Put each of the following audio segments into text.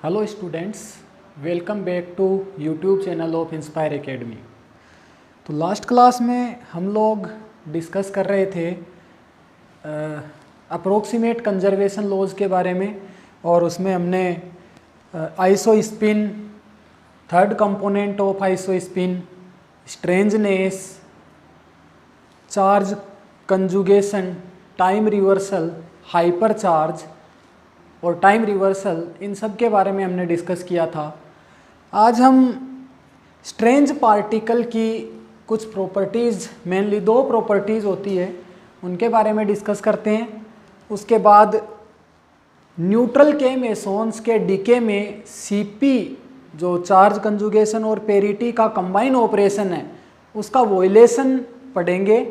Hello students, welcome back to YouTube channel of Inspire Academy. तो last class में हम लोग डिस्कस कर रहे थे अप्रोक्सीमेट कंजर्वेशन लॉज के बारे में, और उसमें हमने iso spin, third component of iso spin, strangeness, charge conjugation, time reversal, hyper charge और टाइम रिवर्सल, इन सब के बारे में हमने डिस्कस किया था। आज हम स्ट्रेंज पार्टिकल की कुछ प्रॉपर्टीज़, मेनली दो प्रॉपर्टीज़ होती है, उनके बारे में डिस्कस करते हैं। उसके बाद न्यूट्रल के मेसॉन्स के डीके में सीपी, जो चार्ज कंजुगेशन और पेरिटी का कंबाइन ऑपरेशन है, उसका वॉयलेशन पढ़ेंगे।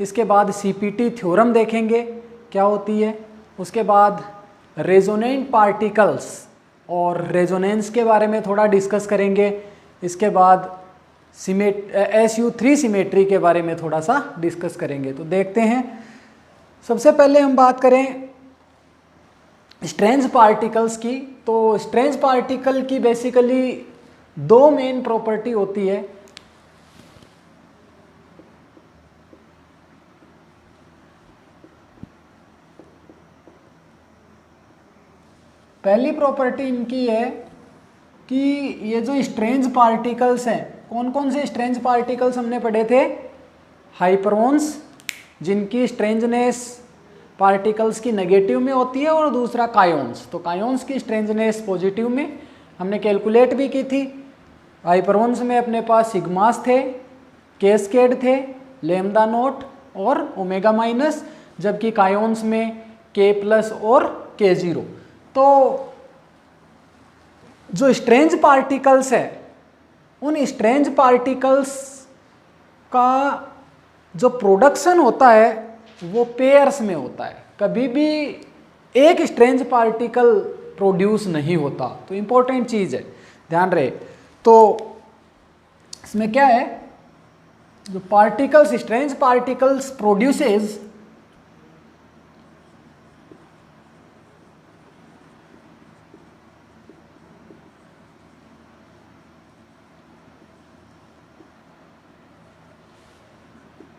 इसके बाद सीपीटी थ्योरम देखेंगे क्या होती है। उसके बाद रेजोनेंट पार्टिकल्स और रेजोनेंस के बारे में थोड़ा डिस्कस करेंगे। इसके बाद SU3 सिमेट्री के बारे में थोड़ा सा डिस्कस करेंगे। तो देखते हैं, सबसे पहले हम बात करें स्ट्रेंज पार्टिकल्स की। तो स्ट्रेंज पार्टिकल की बेसिकली दो मेन प्रॉपर्टी होती है। पहली प्रॉपर्टी इनकी है कि ये जो स्ट्रेंज पार्टिकल्स हैं, कौन कौन से स्ट्रेंज पार्टिकल्स हमने पढ़े थे? हाइपरॉन्स, जिनकी स्ट्रेंजनेस पार्टिकल्स की नेगेटिव में होती है, और दूसरा कायोन्स। तो कायोन्स की स्ट्रेंजनेस पॉजिटिव में हमने कैलकुलेट भी की थी। हाइपरॉन्स में अपने पास सिग्मास थे, कैस्केड थे, लैम्डा नॉट और ओमेगा माइनस, जबकि कायोन्स में के प्लस और के जीरो। तो जो स्ट्रेंज पार्टिकल्स है, उन स्ट्रेंज पार्टिकल्स का जो प्रोडक्शन होता है वो पेयर्स में होता है। कभी भी एक स्ट्रेंज पार्टिकल प्रोड्यूस नहीं होता। तो इंपॉर्टेंट चीज़ है, ध्यान रहे। तो इसमें क्या है, जो particles, strange particles produces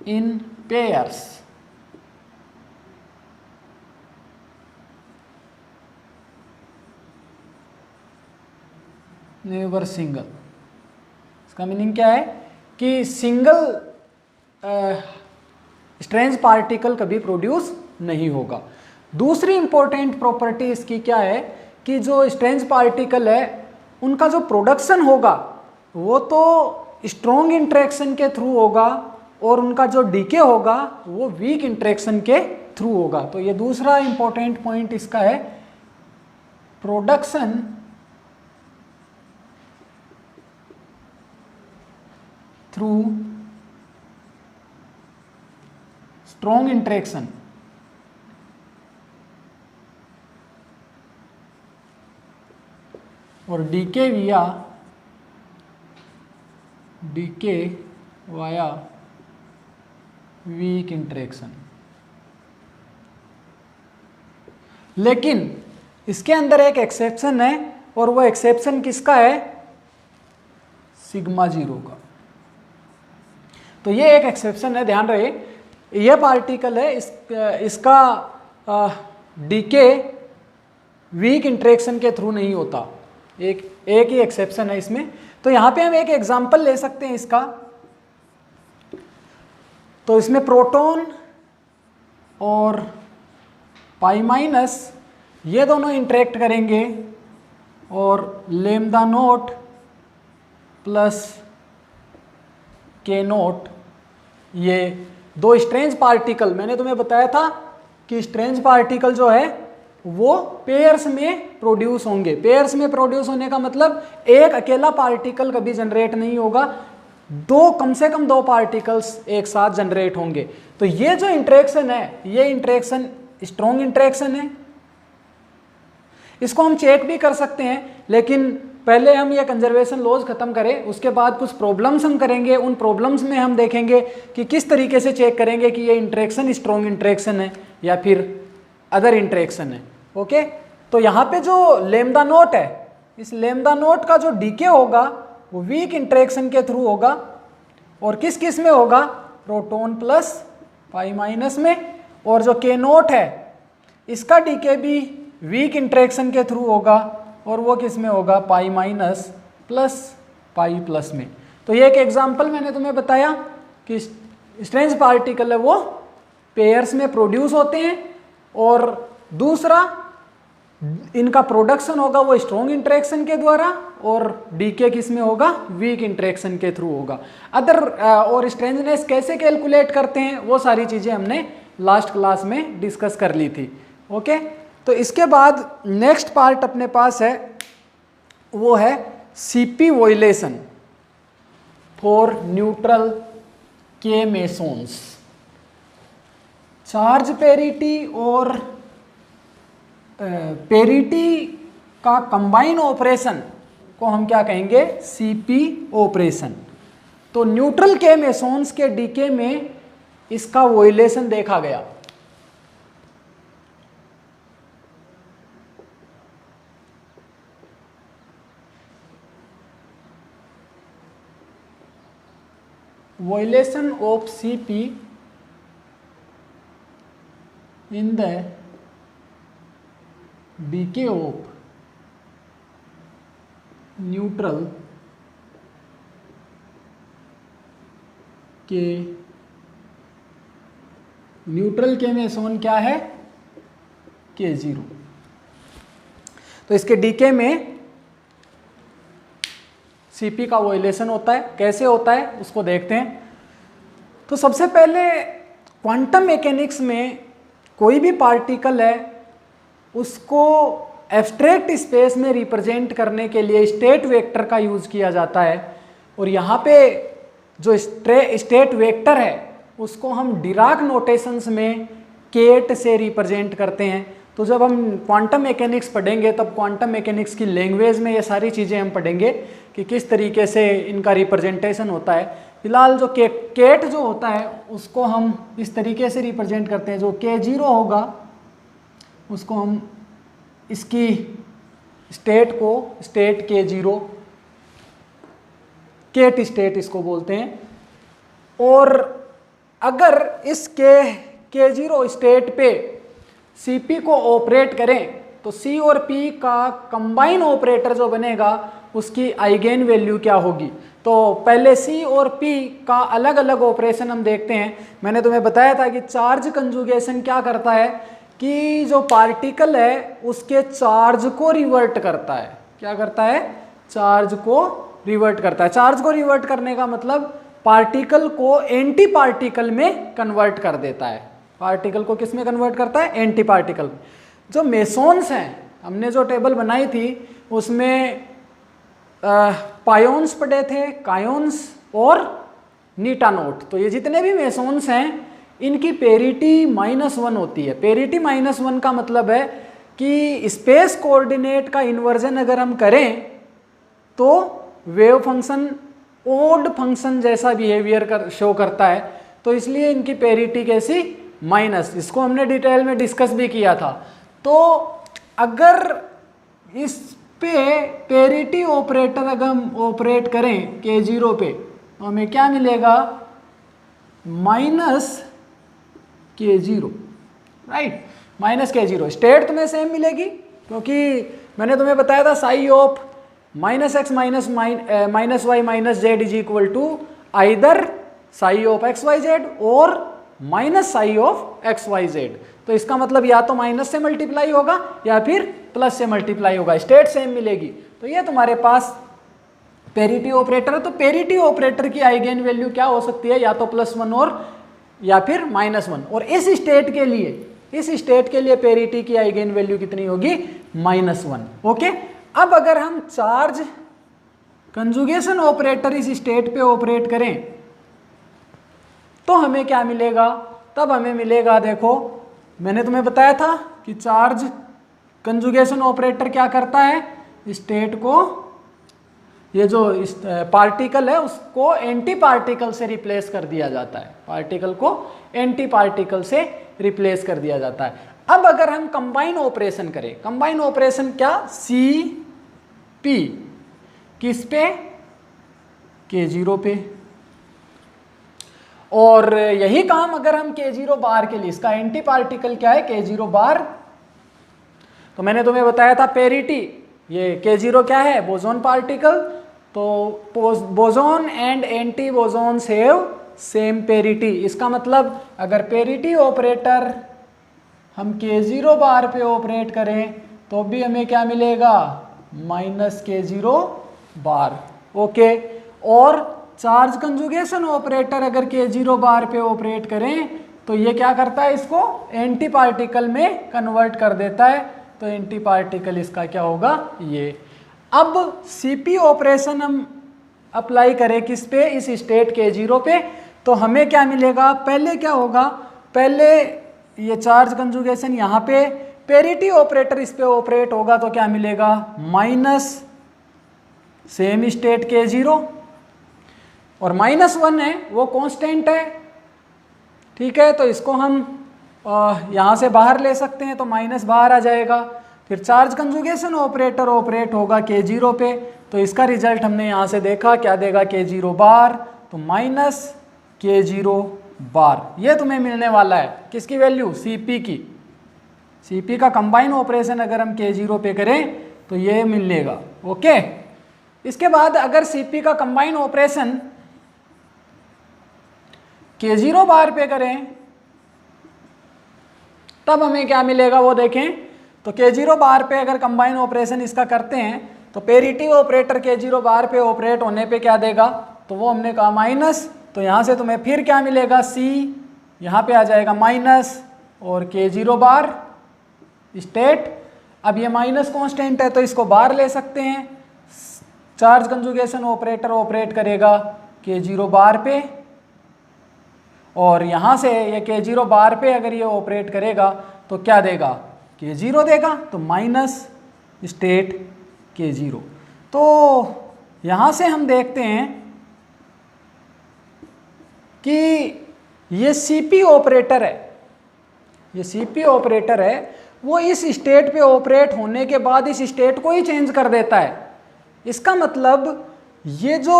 in pairs, never single. इसका मीनिंग क्या है कि सिंगल स्ट्रेंज पार्टिकल कभी प्रोड्यूस नहीं होगा। दूसरी इंपॉर्टेंट प्रॉपर्टी इसकी क्या है कि जो स्ट्रेंज पार्टिकल है, उनका जो प्रोडक्शन होगा वो तो स्ट्रॉन्ग इंटरेक्शन के थ्रू होगा, और उनका जो डीके होगा वो वीक इंटरेक्शन के थ्रू होगा। तो ये दूसरा इंपॉर्टेंट पॉइंट इसका है, प्रोडक्शन थ्रू स्ट्रॉन्ग इंटरेक्शन और डीके वाया वीक इंटरेक्शन। लेकिन इसके अंदर एक एक्सेप्शन है, और वो एक्सेप्शन किसका है? सिग्मा जीरो का। तो ये एक एक्सेप्शन है, ध्यान रहे। ये पार्टिकल है, इसका डीके वीक इंटरेक्शन के थ्रू नहीं होता। एक ही एक्सेप्शन है इसमें। तो यहाँ पे हम एक एग्जांपल ले सकते हैं इसका। तो इसमें प्रोटॉन और पाई माइनस ये दोनों इंटरेक्ट करेंगे, और लैम्डा नोट प्लस के नोट, ये दो स्ट्रेंज पार्टिकल, मैंने तुम्हें बताया था कि स्ट्रेंज पार्टिकल जो है वो पेयर्स में प्रोड्यूस होंगे। पेयर्स में प्रोड्यूस होने का मतलब एक अकेला पार्टिकल कभी जनरेट नहीं होगा, कम से कम दो पार्टिकल्स एक साथ जनरेट होंगे। तो ये जो इंटरेक्शन है, ये इंटरेक्शन स्ट्रॉन्ग इंटरेक्शन है। इसको हम चेक भी कर सकते हैं, लेकिन पहले हम ये कंजर्वेशन लॉज खत्म करें, उसके बाद कुछ प्रॉब्लम्स हम करेंगे। उन प्रॉब्लम्स में हम देखेंगे कि किस तरीके से चेक करेंगे कि ये इंटरेक्शन स्ट्रॉन्ग इंटरेक्शन है या फिर अदर इंटरेक्शन है। ओके, तो यहाँ पे जो लैम्डा नॉट है इस लैम्डा नोट का जो डीके होगा वो वीक इंटरेक्शन के थ्रू होगा, और किस किस में होगा, प्रोटॉन प्लस पाई माइनस में, और जो के नोट है इसका डीके भी वीक इंटरेक्शन के थ्रू होगा, और वो किस में होगा, pi minus plus pi plus में। तो ये एक एग्जांपल मैंने तुम्हें बताया कि स्ट्रेंज पार्टिकल है वो पेयर्स में प्रोड्यूस होते हैं, और दूसरा इनका प्रोडक्शन होगा वो स्ट्रॉन्ग इंटरेक्शन के द्वारा, और डीके किस में होगा, वीक इंटरेक्शन के थ्रू होगा। अदर और स्ट्रेंजनेस कैसे कैलकुलेट करते हैं वो सारी चीज़ें हमने लास्ट क्लास में डिस्कस कर ली थी। ओके, तो इसके बाद नेक्स्ट पार्ट अपने पास है वो है सीपी वॉइलेशन फॉर न्यूट्रल के मेसोन्स। चार्ज पेरिटी और पेरिटी का कंबाइन ऑपरेशन को हम क्या कहेंगे, सीपी ऑपरेशन। तो न्यूट्रल के मेसोन्स के डीके में इसका वॉइलेशन देखा गया। Violation of CP in the decay of neutral के मेसोन क्या है, K0। तो इसके डीके में सीपी का वॉइलेशन होता है। कैसे होता है उसको देखते हैं। तो सबसे पहले क्वांटम मैकेनिक्स में कोई भी पार्टिकल है उसको एब्स्ट्रैक्ट स्पेस में रिप्रेजेंट करने के लिए स्टेट वेक्टर का यूज़ किया जाता है, और यहाँ पे जो स्टेट वेक्टर है उसको हम डिराक नोटेशंस में केट से रिप्रेजेंट करते हैं। तो जब हम क्वांटम मैकेनिक्स पढ़ेंगे तब क्वांटम मैकेनिक्स की लैंग्वेज में ये सारी चीज़ें हम पढ़ेंगे कि किस तरीके से इनका रिप्रेजेंटेशन होता है। फिलहाल जो केट जो होता है उसको हम इस तरीके से रिप्रेजेंट करते हैं। जो K0 होगा उसको हम इसकी स्टेट को स्टेट K0 केट स्टेट इसको बोलते हैं। और अगर इस K0 स्टेट पे Cp को ऑपरेट करें तो C और P का कंबाइन ऑपरेटर जो बनेगा उसकी आइगेन वैल्यू क्या होगी। तो पहले C और P का अलग अलग ऑपरेशन हम देखते हैं। मैंने तुम्हें बताया था कि चार्ज कंजुगेशन क्या करता है कि जो पार्टिकल है उसके चार्ज को रिवर्ट करता है। क्या करता है, चार्ज को रिवर्ट करता है। चार्ज को रिवर्ट करने का मतलब पार्टिकल को एंटी पार्टिकल में कन्वर्ट कर देता है। पार्टिकल को किस में कन्वर्ट करता है, एंटी पार्टिकल में। जो मेसोन्स हैं, हमने जो टेबल बनाई थी उसमें पायोन्स पढ़े थे, कायोन्स और नीटानोट। तो ये जितने भी मेसोन्स हैं इनकी पेरिटी -1 होती है। पेरिटी -1 का मतलब है कि स्पेस कोऑर्डिनेट का इन्वर्जन अगर हम करें तो वेव फंक्शन ओड फंक्शन जैसा बिहेवियर शो करता है। तो इसलिए इनकी पेरिटी कैसी, माइनस। इसको हमने डिटेल में डिस्कस भी किया था। तो अगर इस पे पेरिटी ऑपरेटर अगर हम ऑपरेट करें K0 पे तो हमें क्या मिलेगा, -K0, राइट, -K0। स्टेट तुम्हें सेम मिलेगी क्योंकि मैंने तुम्हें बताया था psi of -x -y -z is equal to either psi of XYZ और माइनस साई ऑफ XYZ। तो इसका मतलब या तो माइनस से मल्टीप्लाई होगा या फिर प्लस से मल्टीप्लाई होगा, स्टेट सेम मिलेगी। तो ये तुम्हारे पास पेरिटी ऑपरेटर है। तो पेरिटी ऑपरेटर की आइगेन वैल्यू क्या हो सकती है, या तो +1 और या फिर -1। और इस स्टेट के लिए पेरिटी की आइगेन वैल्यू कितनी होगी, -1। ओके, अब अगर हम चार्ज कंजुगेशन ऑपरेटर इस स्टेट पे ऑपरेट करें तो हमें क्या मिलेगा, तब हमें मिलेगा, देखो मैंने तुम्हें बताया था कि चार्ज कंजुगेशन ऑपरेटर क्या करता है, स्टेट को, ये जो पार्टिकल है उसको एंटी पार्टिकल से रिप्लेस कर दिया जाता है। पार्टिकल को एंटी पार्टिकल से रिप्लेस कर दिया जाता है। अब अगर हम कंबाइन ऑपरेशन करें, कंबाइन ऑपरेशन क्या, C P किस पे, K0 पे। और यही काम अगर हम K0 बार के लिए, इसका एंटी पार्टिकल क्या है, K0 बार। तो मैंने तुम्हें बताया था पेरिटी, ये K0 क्या है, बोसोन पार्टिकल। तो boson and anti boson have same parity. इसका मतलब अगर पेरिटी ऑपरेटर हम K0 बार पे ऑपरेट करें तो भी हमें क्या मिलेगा, -K0 बार। ओके। और चार्ज कंजुगेशन ऑपरेटर अगर K0 बार पे ऑपरेट करें तो ये क्या करता है, इसको एंटी पार्टिकल में कन्वर्ट कर देता है। तो एंटी पार्टिकल इसका क्या होगा, ये। अब CP ऑपरेशन हम अप्लाई करें किस पे, इस स्टेट K0 पे, तो हमें क्या मिलेगा, पहले क्या होगा, पहले ये चार्ज कंजुगेशन यहाँ पे, पेरिटी ऑपरेटर इस पे ऑपरेट होगा तो क्या मिलेगा, माइनस सेम स्टेट K0, और -1 है वो कांस्टेंट है, ठीक है। तो इसको हम यहाँ से बाहर ले सकते हैं, तो माइनस बाहर आ जाएगा। फिर चार्ज कंजुगेशन ऑपरेटर ऑपरेट होगा K0 पे, तो इसका रिजल्ट हमने यहाँ से देखा, क्या देगा, K0 बार, तो -K0 बार। ये तुम्हें मिलने वाला है, किसकी वैल्यू, CP की। CP का कंबाइन ऑपरेशन अगर हम K0 पे करें तो ये मिलेगा। ओके। इसके बाद अगर CP का कंबाइन ऑपरेशन K0 बार पे करें तब हमें क्या मिलेगा वो देखें। तो K0 बार पे अगर कंबाइन ऑपरेशन इसका करते हैं तो पेरिटी ऑपरेटर K0 बार पे ऑपरेट होने पे क्या देगा, तो वो हमने कहा माइनस। तो यहाँ से तुम्हें फिर क्या मिलेगा, C यहाँ पे आ जाएगा माइनस, और K0 बार स्टेट। अब ये माइनस कांस्टेंट है तो इसको बाहर ले सकते हैं। चार्ज कंजुगेशन ऑपरेटर ऑपरेट करेगा K0 बार पे, और यहाँ से ये K0 बार पे अगर ये ऑपरेट करेगा तो क्या देगा, K0 देगा, तो माइनस स्टेट K0। तो यहाँ से हम देखते हैं कि ये CP ऑपरेटर है, ये CP ऑपरेटर है, वो इस स्टेट पे ऑपरेट होने के बाद इस स्टेट को ही चेंज कर देता है। इसका मतलब ये जो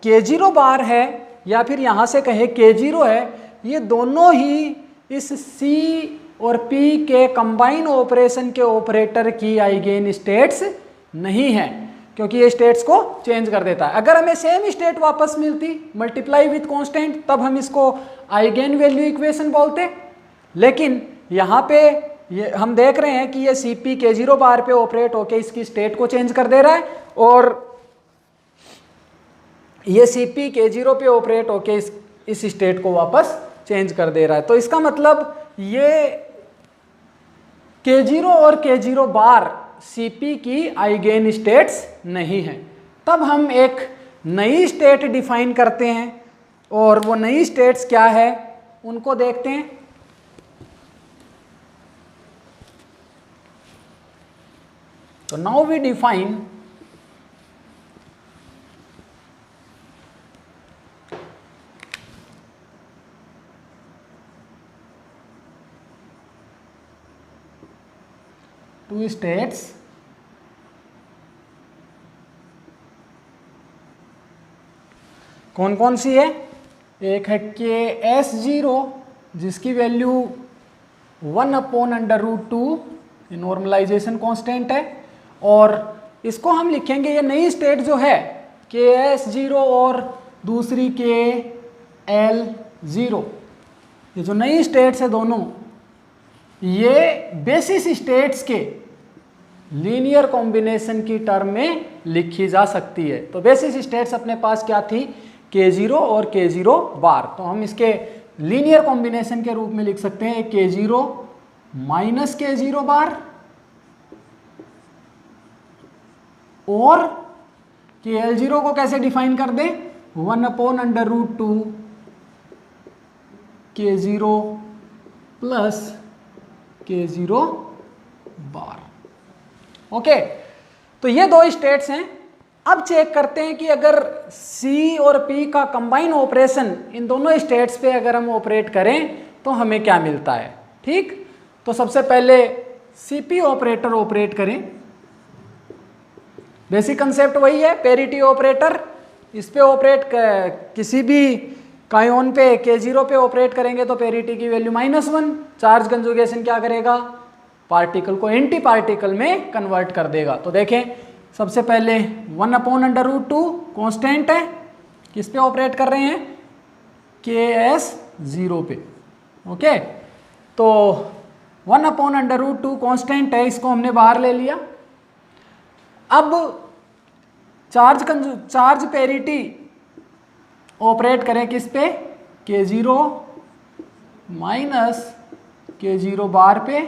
K0 बार है या फिर यहाँ से कहे K0 है, ये दोनों ही इस C और P के कंबाइन ऑपरेशन के ऑपरेटर की आइगेन स्टेट्स नहीं है, क्योंकि ये स्टेट्स को चेंज कर देता है। अगर हमें सेम स्टेट वापस मिलती मल्टीप्लाई विथ कांस्टेंट, तब हम इसको आइगेन वैल्यू इक्वेशन बोलते। लेकिन यहाँ पे ये हम देख रहे हैं कि ये CP K0 बार पे ऑपरेट होके इसकी स्टेट को चेंज कर दे रहा है, और ये CP K0 पे ऑपरेट होके इस स्टेट को वापस चेंज कर दे रहा है। तो इसका मतलब ये K0 और K0 बार CP की आइगेन स्टेट्स नहीं है। तब हम एक नई स्टेट डिफाइन करते हैं, और वो नई स्टेट्स क्या है उनको देखते हैं। तो now we define two states कौन कौन सी है, एक है KS0 जिसकी वैल्यू 1/√2 नॉर्मलाइजेशन कांस्टेंट है, और इसको हम लिखेंगे, ये नई स्टेट जो है KS0 और दूसरी KL0, ये जो नई स्टेट्स है दोनों, ये बेसिस स्टेट्स के लीनियर कॉम्बिनेशन की टर्म में लिखी जा सकती है। तो बेसिस स्टेट्स अपने पास क्या थी, K0 और K0 बार। तो हम इसके लीनियर कॉम्बिनेशन के रूप में लिख सकते हैं K0 माइनस K0 बार, और KL0 को कैसे डिफाइन कर दें, 1/√2 K0 प्लस K0 बार। ओके। तो ये दो स्टेट्स हैं। अब चेक करते हैं कि अगर C और P का कंबाइन ऑपरेशन इन दोनों स्टेट्स पे अगर हम ऑपरेट करें तो हमें क्या मिलता है। ठीक। तो सबसे पहले CP ऑपरेटर ऑपरेट करें, बेसिक कंसेप्ट वही है, पेरिटी ऑपरेटर, इस पे ऑपरेट किसी भी कायोन पे K0 पे ऑपरेट करेंगे तो पेरिटी की वैल्यू -1। चार्ज कंजुगेशन क्या करेगा, पार्टिकल को एंटी पार्टिकल में कन्वर्ट कर देगा। तो देखें सबसे पहले 1/√2 कांस्टेंट है, किस पे ऑपरेट कर रहे हैं, KS0 पे। ओके, तो 1/√2 कांस्टेंट है, इसको हमने बाहर ले लिया। अब चार्ज पेरिटी ऑपरेट करें किस पे, K0 माइनस K0 बार पे।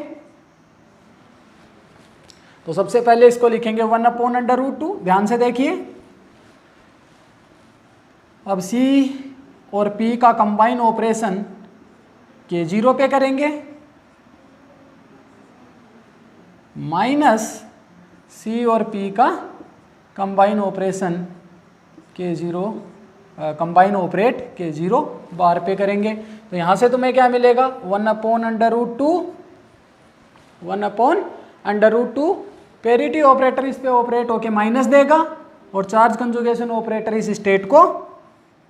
तो सबसे पहले इसको लिखेंगे 1/√2, ध्यान से देखिए। अब C और P का कंबाइन ऑपरेशन K0 पे करेंगे, माइनस C और P का combine operation K0 combine operate K0 बार पे करेंगे। तो यहाँ से तुम्हें क्या मिलेगा, 1/√2 पेरिटी ऑपरेटर इस पे ऑपरेट होके माइनस देगा और चार्ज कंजुगेशन ऑपरेटर इस स्टेट को,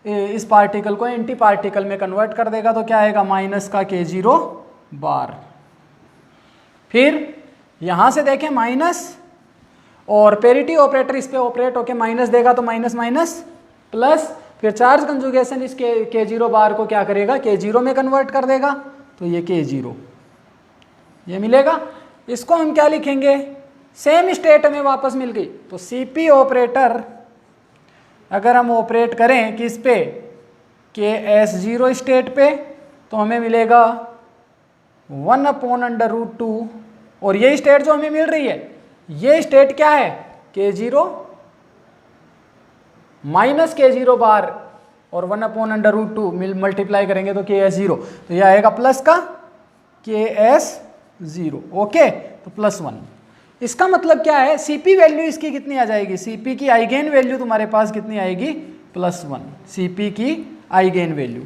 इस पार्टिकल को एंटी पार्टिकल में कन्वर्ट कर देगा। तो क्या आएगा, माइनस का K0 बार। फिर यहाँ से देखें माइनस, और पेरिटी ऑपरेटर इस पे ऑपरेट होके माइनस देगा तो माइनस माइनस प्लस, फिर चार्ज कंजुगेशन इस K0 बार को क्या करेगा, K0 में कन्वर्ट कर देगा। तो ये K0 ये मिलेगा। इसको हम क्या लिखेंगे, सेम स्टेट में वापस मिल गई। तो CP ऑपरेटर अगर हम ऑपरेट करें किस पे, KS0 स्टेट पे, तो हमें मिलेगा 1/√2, और ये स्टेट जो हमें मिल रही है, ये स्टेट क्या है, K0 माइनस K0 बार, और 1/√2 मल्टीप्लाई करेंगे तो KS0, तो ये आएगा प्लस का KS0। ओके, तो +1। इसका मतलब क्या है, CP वैल्यू इसकी कितनी आ जाएगी, CP की आइगेन वैल्यू तुम्हारे पास कितनी आएगी, +1। CP की आइगेन वैल्यू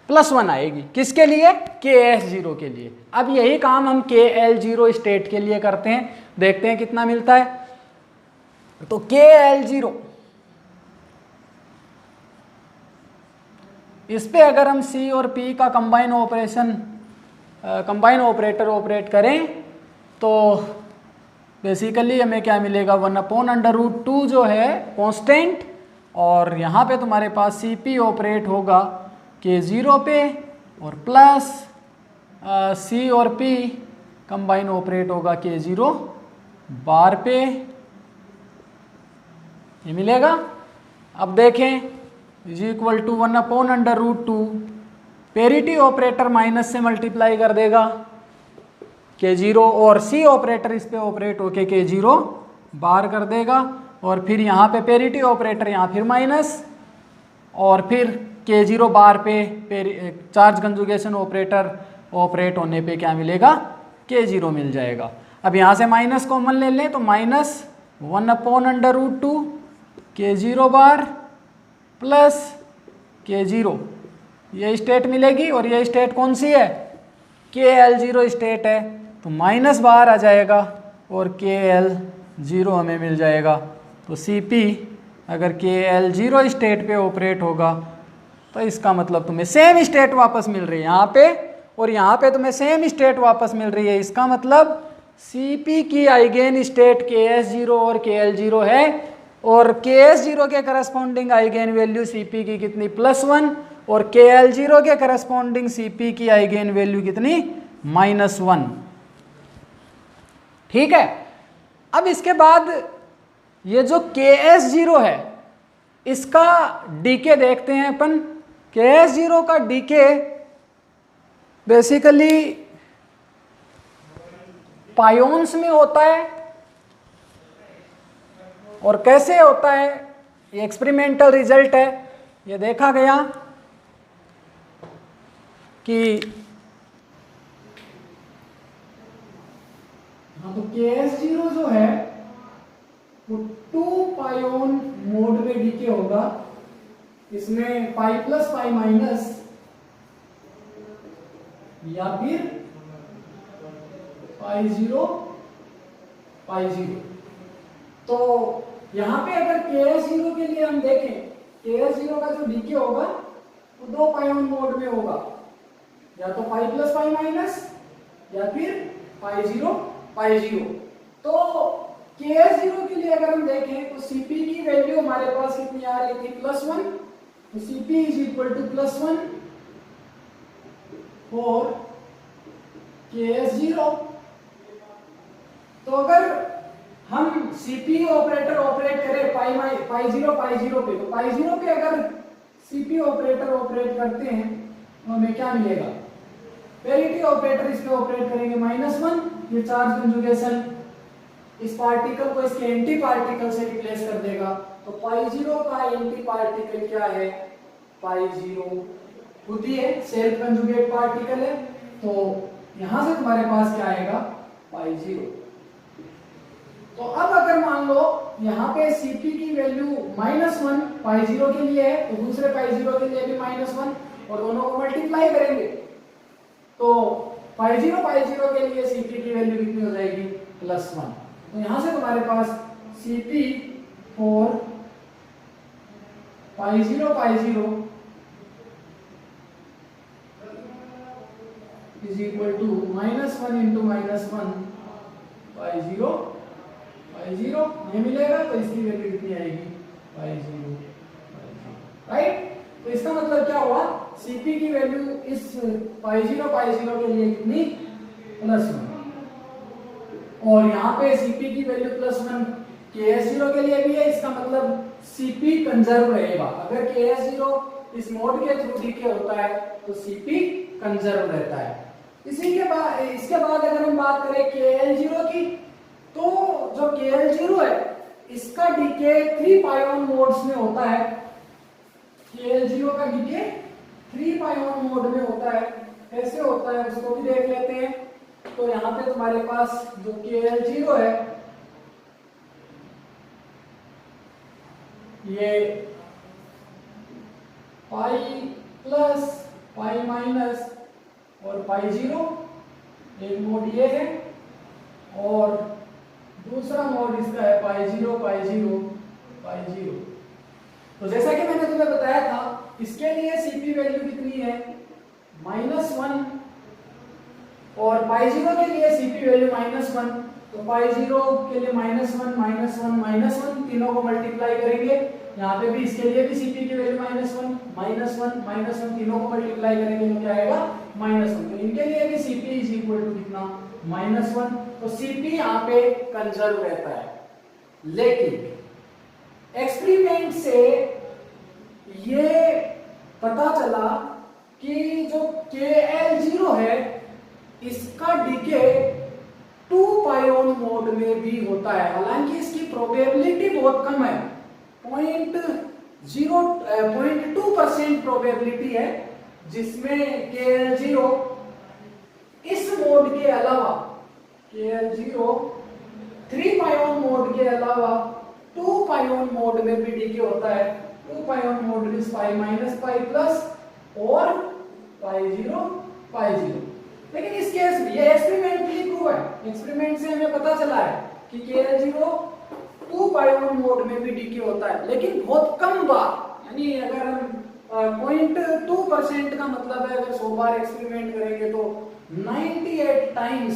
+1 आएगी, किसके लिए, KS0 के लिए। अब यही काम हम KL0 स्टेट के लिए करते हैं, देखते हैं कितना मिलता है। तो KL0 इस पे अगर हम C और P का कंबाइन ऑपरेटर ऑपरेट करें तो बेसिकली हमें क्या मिलेगा, 1/√2 जो है कांस्टेंट, और यहाँ पे तुम्हारे पास CP ऑपरेट होगा K0 पे, और प्लस C और P कंबाइन ऑपरेट होगा K0 बार पे, ये मिलेगा। अब देखें is equal to 1/√2, parity operator minus से मल्टीप्लाई कर देगा K0, और C ऑपरेटर इस पे ऑपरेट होके K0 बार कर देगा, और फिर यहाँ पे पेरिटी ऑपरेटर यहाँ फिर माइनस, और फिर K0 बार पे चार्ज कंजुगेशन ऑपरेटर ऑपरेट होने पे क्या मिलेगा, K0 मिल जाएगा। अब यहाँ से माइनस कॉमन ले लें तो माइनस 1/√2 K0 बार प्लस K0, ये स्टेट मिलेगी, और ये स्टेट कौन सी है, KL0 स्टेट है, तो माइनस बाहर आ जाएगा और KL0 हमें मिल जाएगा। तो CP अगर KL0 स्टेट पे ऑपरेट होगा तो इसका मतलब तुम्हें सेम स्टेट वापस मिल रही है यहाँ पे, और यहाँ पे तुम्हें सेम स्टेट वापस मिल रही है। इसका मतलब CP की आइगेन स्टेट KS0 और KL0 है, और KS0 के करस्पॉन्डिंग आइगेन वैल्यू CP की कितनी, +1, और KL0 के करस्पॉन्डिंग CP की आइगेन वैल्यू कितनी, -1। ठीक है। अब इसके बाद ये जो KS0 है इसका डीके देखते हैं अपन। KS0 का डीके बेसिकली पायोन्स में होता है, और कैसे होता है, ये एक्सपेरिमेंटल रिजल्ट है। ये देखा गया कि हाँ, तो KS0 जो है वो 2 पायोन मोड में डीके होगा। इसमें पाई प्लस पाई माइनस या फिर पाई 0 पाई 0। तो यहाँ पे अगर KS0 के लिए हम देखें, KS0 का जो डीके होगा वो 2 पाइओन मोड में होगा, या तो पाई प्लस पाई माइनस या फिर पाई जीरो पाई जीरो। तो KS0 के लिए अगर हम देखें तो Cp की वैल्यू हमारे पास कितनी आ रही थी, +1, तो Cp is equal to +1 for KS0। तो अगर हम Cp ऑपरेटर ऑपरेट करें पाई जीरो पे, तो पाई जीरो पे अगर Cp ऑपरेटर ऑपरेट करते हैं तो हमें क्या मिलेगा, पेरिटी ऑपरेटर इस पे ऑपरेट करेंगे -1, ये चार्ज कंजुगेशन इस पार्टिकल को इसके एंटी पार्टिकल से रिप्लेस कर देगा। तो पाई जीरो का एंटी पार्टिकल क्या है, पाई जीरो खुद ही है, सेल्फ कंजुगेट पार्टिकल है। तो यहां से तुम्हारे पास क्या आएगा, पाई जीरो। तो अब अगर मान लो यहाँ पे Cp की वैल्यू -1 पाई जीरो के लिए है, तो दूसरे पाई जीरो के लिए भी -1 और दोनों को मल्टीप्लाई करेंगे, तो पाई जीरो के लिए Cp की वैल्यू कितनी हो जाएगी, +1। तो यहां से तुम्हारे पास Cp for pi zero is equal to -1 into -1 pi zero ये मिलेगा। तो इसकी वैल्यू कितनी आएगी, पाई जीरो, राइट। तो इसका मतलब क्या हुआ, Cp की वैल्यू इस पाई जीरो के लिए कितनी, +1, और यहाँ पे Cp की वैल्यू +1 KS0 के लिए भी है। इसका मतलब Cp कंजर्व रहेगा। अगर KS0 इस मोड के थ्रू डीके होता है तो Cp कंजर्व रहता है। इसके बाद अगर हम बात करें KL0 की, तो जो KL0 है इसका डीके 3 पाइओन मोड्स में होता है। KL0 का डीके 3 पाइओन मोड में होता है। कैसे होता है उसको भी देख लेते हैं। तो यहाँ पे तुम्हारे पास जो KL0 है ये पाई प्लस पाई माइनस और पाई जीरो, एक मोड ये है, और दूसरा मोड इसका है pi zero pi zero pi zero. तो जैसा कि मैंने तुम्हें बताया था, इसके लिए Cp वैल्यू कितनी है, -1, और पाई जीरो के लिए Cp वैल्यू -1। तो पाई जीरो के लिए -1 तीनों को मल्टीप्लाई करेंगे। यहाँ पे भी इसके लिए भी Cp की वैल्यू -1 तीनों को मल्टीप्लाई करेंगे तो क्या आएगा, -1। तो इनके लिए भी Cp इज इक्वल टू कितना, -1। तो Cp यहाँ पे कंजर्व रहता है। लेकिन एक्सपेरिमेंट से ये पता चला कि जो KL0 है इसका डीके 2 पाइओन मोड में भी होता है। हालांकि इसकी प्रोबेबिलिटी बहुत कम है, 0.2% प्रोबेबिलिटी है, जिसमें KL0 इस मोड के अलावा, KL0 3 पाइओन मोड के अलावा 2 पाइओन मोड में भी डीके होता है। 2 pion mode means pi minus pi plus और पाई जीरो। लेकिन इस केस में ये एक्सपेरिमेंटली प्रूव है, एक्सपेरिमेंट से हमें पता चला है कि KL0 2 पाइओन मोड में भी डीके होता है, लेकिन बहुत कम बार। यानी अगर हम 0.2% का मतलब है, अगर 100 बार एक्सपेरिमेंट करेंगे तो 98 टाइम्स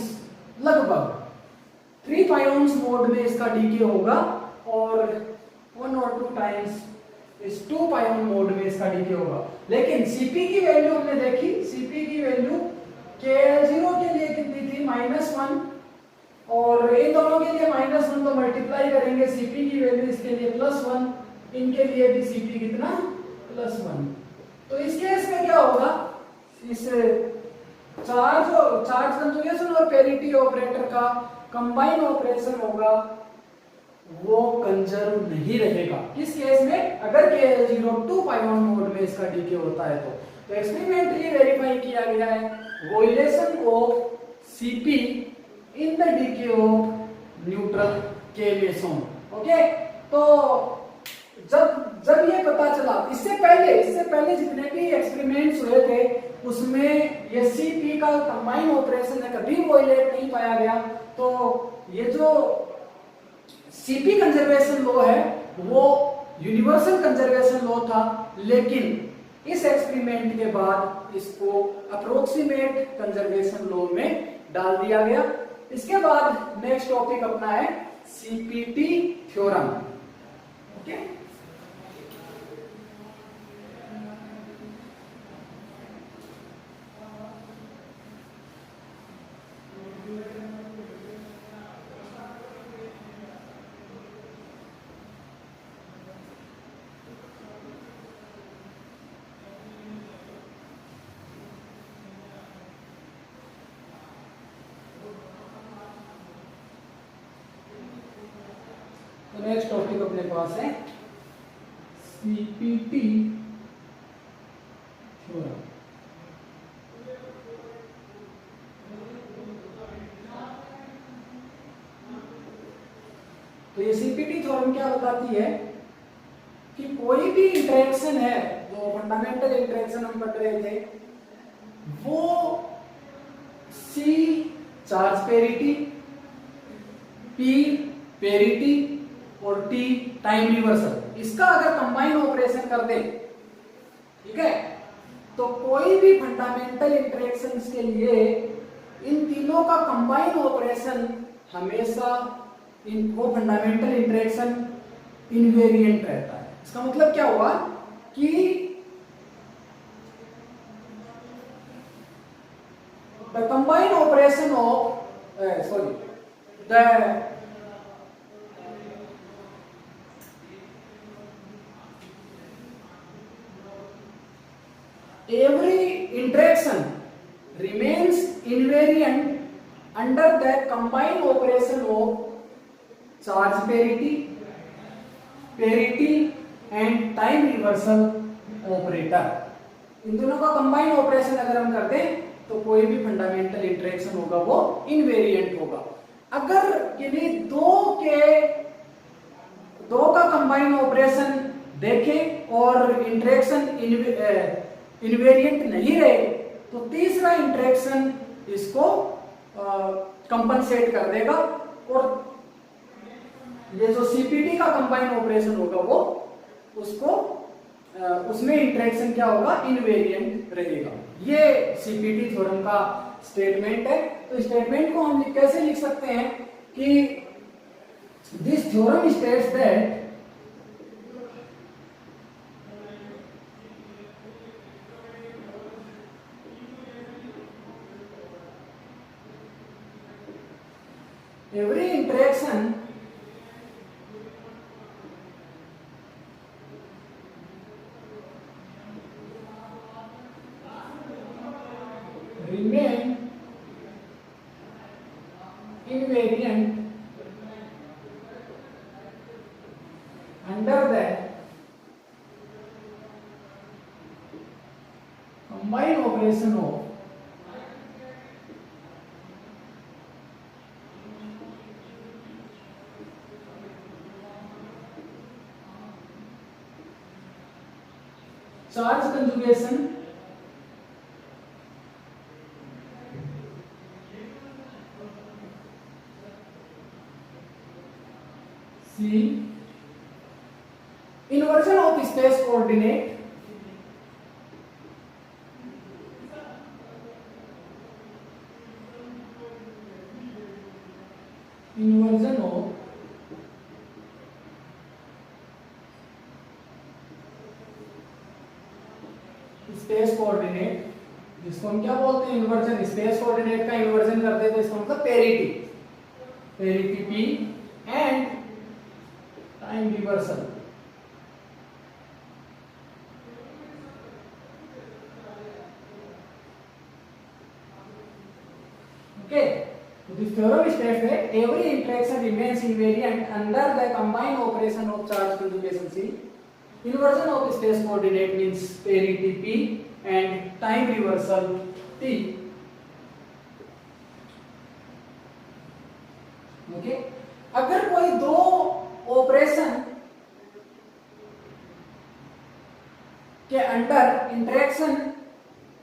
लगभग 3 पाइओन्स मोड में इसका डीके होगा, और 1 और 2 टाइम्स इस 2 पाइओन मोड में इसका डीके होगा। लेकिन Cp की वैल्यू हमने देखी, Cp की वैल्यू KL0 के लिए कितनी थी, -1, और इन दोनों के लिए -1 तो मल्टीप्लाई करेंगे, Cp की वैल्यू इसके लिए +1, इनके लिए भी Cp कितना, +1। तो इस केस में क्या होगा, इस चार्ज कंजुगेशन और पेरिटी ऑपरेटर का कंबाइन ऑपरेशन होगा, वो कंजर्व नहीं रहेगा। किस केस में, अगर KL0 2 पाइओन मोड में इसका डीके होता है तो एक्सपेरिमेंटली वेरीफाई किया गया है violation of Cp in the DK of neutral K meson. Okay, तो जब ये पता चला, इससे पहले जितने भी एक्सपेरिमेंट्स हुए थे उसमें ये Cp का कंबाइन ऑपरेशन है कभी वायलेट नहीं पाया गया। तो ये जो सीपी कंजर्वेशन लॉ है वो यूनिवर्सल कंजर्वेशन लॉ था, लेकिन इस एक्सपेरिमेंट के बाद इसको अप्रोक्सीमेट कंजर्वेशन लॉ में डाल दिया गया। इसके बाद नेक्स्ट टॉपिक अपना है सीपीटी थ्योरम। ओके, तो नेक्स्ट टॉपिक अपने पास है सीपीटी थ्योरम। तो ये सीपीटी थ्योरम क्या बताती है कि कोई भी इंटरेक्शन है, जो फंडामेंटल इंटरेक्शन हम पढ़ रहे थे, वो सी चार्ज पेरिटी, पी पेरिटी और टी टाइम रिवर्सल, इसका अगर कंबाइन ऑपरेशन कर दे, ठीक है, तो कोई भी फंडामेंटल इंटरेक्शंस के लिए इन तीनों का कंबाइन ऑपरेशन हमेशा वो फंडामेंटल इंटरेक्शन इनवेरिएंट रहता है। इसका मतलब क्या हुआ कि the combine operation of the every interaction remains invariant under the combined operation of charge parity, and time reversal operator। इन दोनों का कंबाइंड ऑपरेशन अगर हम करते हैं तो कोई भी फंडामेंटल इंटरेक्शन होगा वो इनवेरिएंट होगा। अगर किन्हीं दो का कंबाइंड ऑपरेशन देखें और इंटरेक्शन इनवेरिएंट नहीं रहे तो तीसरा इंटरेक्शन इसको कंपनसेट कर देगा और ये जो सीपीटी का कंबाइंड ऑपरेशन होगा वो उसमें इंटरेक्शन क्या होगा, इनवेरिएंट रहेगा। ये सीपीटी थ्योरम का स्टेटमेंट है। तो स्टेटमेंट को हम कैसे लिख सकते हैं कि this theorem states that every interaction remain invariant under the combined operation of charge conjugation C inversion of space coordinate inversion of space coordinate, जिसको हम क्या बोलते हैं, इन्वर्जन। स्पेस कोऑर्डिनेट का इन्वर्जन करते हैं तो इसका मतलब parity P and time reversal. Okay, तो this theorem states that every interaction remains invariant under the combined operation of charge conjugation C, inversion of space coordinate means parity p and time reversal t। Okay, अगर कोई दो operation के under interaction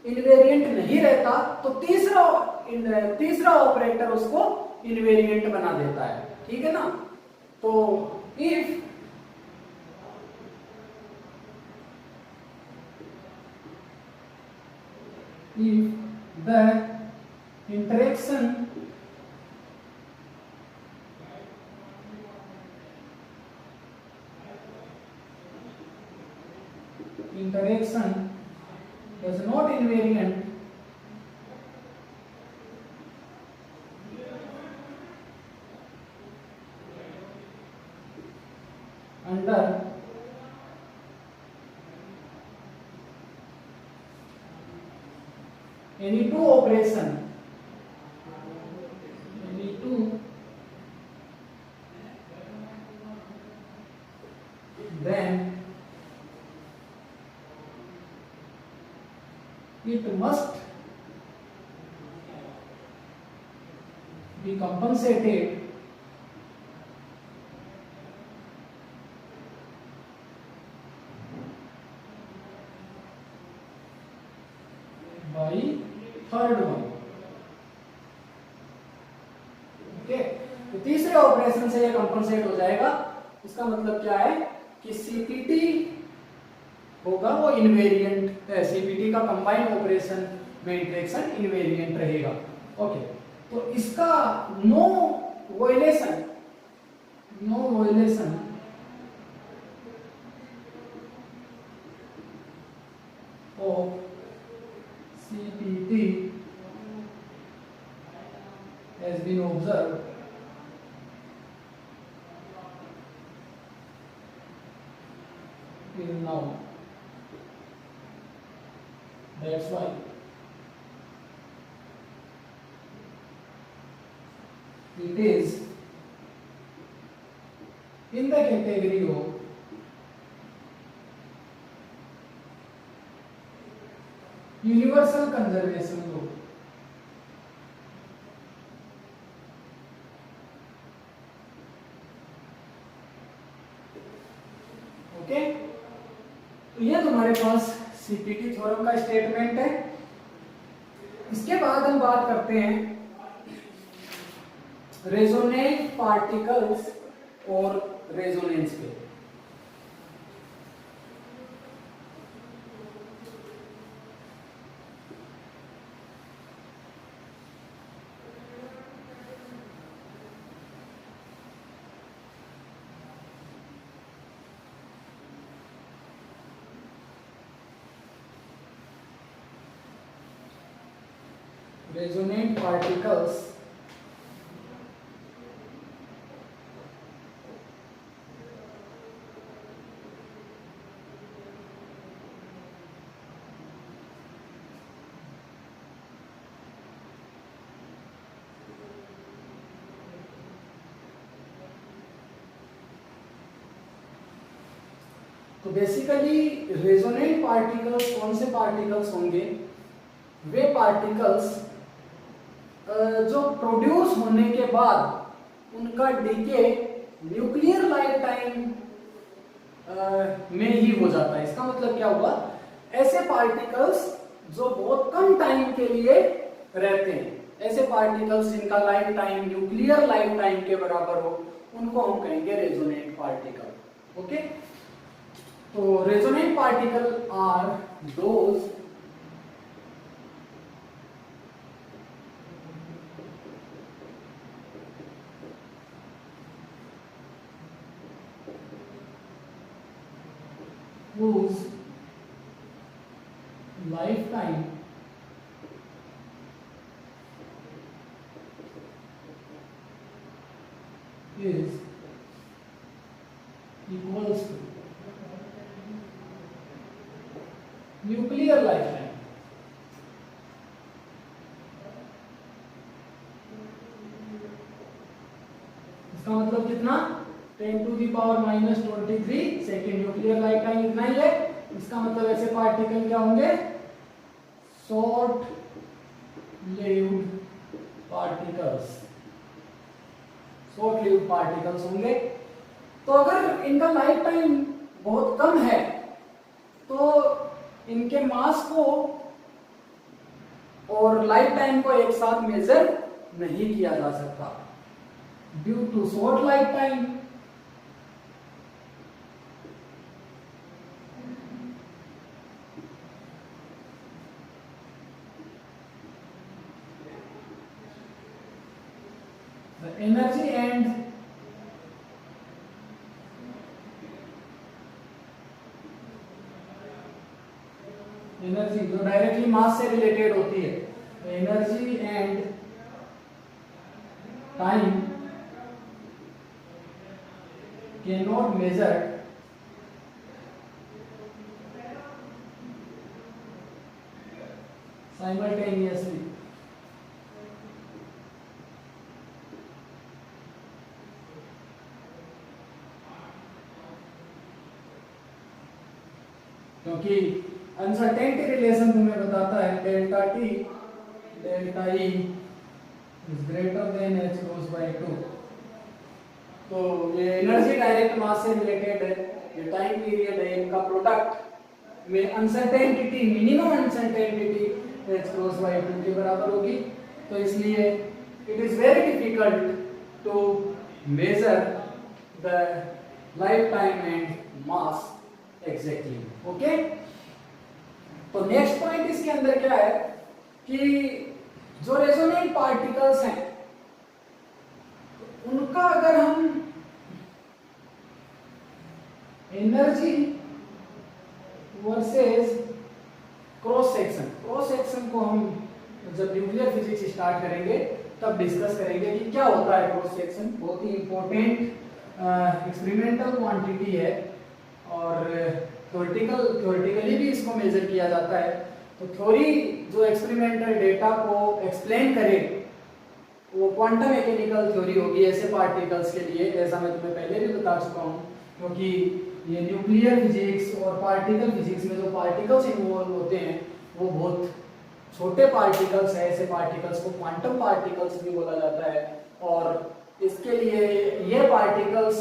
invariant नहीं रहता तो तीसरा operator उसको invariant बना देता है, ठीक है ना। तो if the interaction is not invariant under any two operation, then it must be compensated by third one. Okay, तो तीसरे ऑपरेशन से ये कंपनसेट हो जाएगा। इसका मतलब क्या है कि सीपीटी होगा वो इनवेरिएंट, सीपीटी का कंबाइंड ऑपरेशन में इंटरेक्शन इनवेरिएंट रहेगा। ओके, तो इसका no violation of CPT has been observed till now. That's why it is in the category of universal conservation law. Okay, तो ये तुम्हारे पास सीपीटी थ्योरम का स्टेटमेंट है। इसके बाद हम बात करते हैं रेजोनेंट पार्टिकल्स और रेजोनेंस पे। Resonant particles तो बेसिकली रेजोनेंट पार्टिकल्स कौन से पार्टिकल्स होंगे? वे पार्टिकल्स जो प्रोड्यूस होने के बाद उनका डीके न्यूक्लियर लाइफ टाइम में ही हो जाता है। इसका मतलब क्या हुआ? ऐसे पार्टिकल्स जो बहुत कम टाइम के लिए रहते हैं, ऐसे पार्टिकल्स जिनका life time nuclear life time के बराबर हो, उनको हम कहेंगे रेजोनेंट पार्टिकल। ओके, तो resonant particle are those whose lifetime is equals to nuclear lifetime। इसका मतलब कितना? 10⁻⁻23 सेकेंड। न्यूक्लियर लाइफ टाइम इतना ही है। इसका मतलब ऐसे पार्टिकल क्या होंगे? Short lived particles, short lived particles होंगे। तो अगर इनका लाइफ टाइम बहुत कम है तो इनके मास को और लाइफ टाइम को एक साथ मेजर नहीं किया जा सकता। Due to short life time the energy and energy जो डायरेक्टली मास से रिलेटेड होती है, energy and time can not measure simultaneously. क्योंकि अनसर्टेनिटी रिलेशन तुम्हें बताता है delta T delta E is greater than h cross by 2। तो ये एनर्जी डायरेक्ट मास से रिलेटेड है, ये टाइम पीरियड है, इनका प्रोडक्ट में uncertainty minimum uncertainty h cross by 2 के बराबर होगी। तो इसलिए it is very difficult to measure the life time and mass exactly. Okay, तो नेक्स्ट पॉइंट इसके अंदर क्या है कि जो रेजोनेंट पार्टिकल्स हैं उनका अगर हम एनर्जी वर्सेस क्रॉस सेक्शन को हम जब न्यूक्लियर फिजिक्स स्टार्ट करेंगे तब डिस्कस करेंगे कि क्या होता है क्रॉस सेक्शन। बहुत ही इंपॉर्टेंट एक्सपेरिमेंटल क्वांटिटी है और थ्योरेटिकली भी इसको मेजर किया जाता है। तो थ्योरी जो एक्सपेरिमेंटल डेटा को एक्सप्लेन करे वो क्वांटम मैकेनिकल थ्योरी होगी ऐसे पार्टिकल्स के लिए, ऐसा मैं तुम्हें पहले भी बता चुका हूँ। क्योंकि ये न्यूक्लियर फिजिक्स और पार्टिकल फिजिक्स में जो पार्टिकल्स इन्वॉल्व होते हैं वो बहुत छोटे पार्टिकल्स हैं, ऐसे पार्टिकल्स को क्वांटम पार्टिकल्स भी बोला जाता है। और इसके लिए ये पार्टिकल्स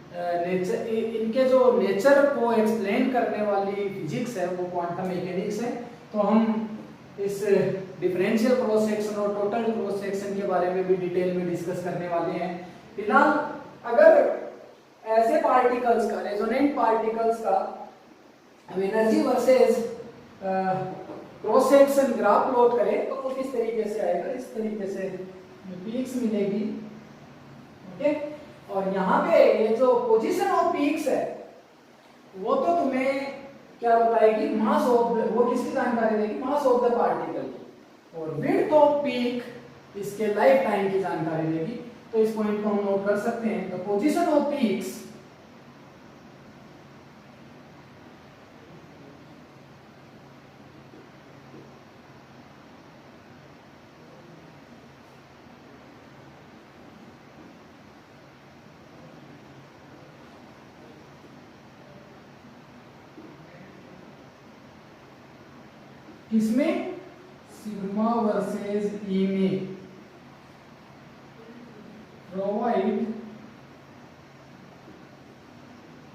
इनके जो नेचर को एक्सप्लेन करने वाली फिजिक्स है वो क्वांटम मैकेनिक्स है। तो हम इस डिफरेंशियल क्रॉस सेक्शन और टोटल क्रॉस सेक्शन के बारे में भी डिटेल में डिस्कस करने वाले हैं। फिलहाल अगर ऐसे पार्टिकल्स का रेजोनेंट पार्टिकल्स का हम energy versus cross section graph plot करें तो वो किस तरीके से आएगा, इस तरीके से पीक्स मिलेगी। ओके, और यहाँ पे ये जो पोजीशन ऑफ पीक्स है वो तो तुम्हें क्या बताएगी, मास ऑफ वो किसकी जानकारी देगी, मास ऑफ द पार्टिकल। और विड्थ ऑफ पीक इसके लाइफ टाइम की जानकारी देगी। तो इस पॉइंट को हम नोट कर सकते हैं। द पोजीशन ऑफ पीक्स किसमें, सिग्मा वर्सेस ई में provide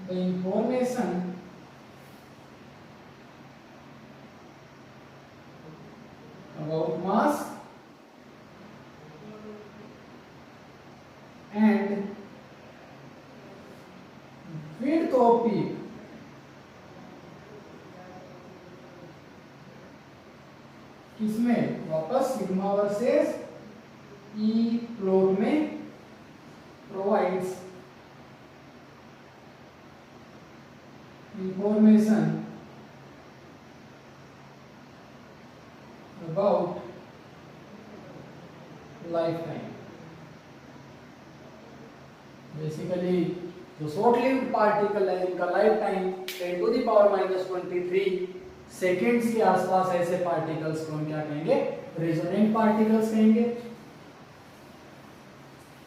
the information about mass and width off peak. किसमें, वापस सिग्मा वर्सेस ई प्लॉट में provides information about life time. Basically जो शॉर्ट लिव्ड पार्टिकल है इनका लाइफ टाइम 10⁻⁻23 सेकेंड्स के आसपास ऐसे पार्टिकल्स को हम क्या कहेंगे, रेजोनेंट पार्टिकल्स कहेंगे।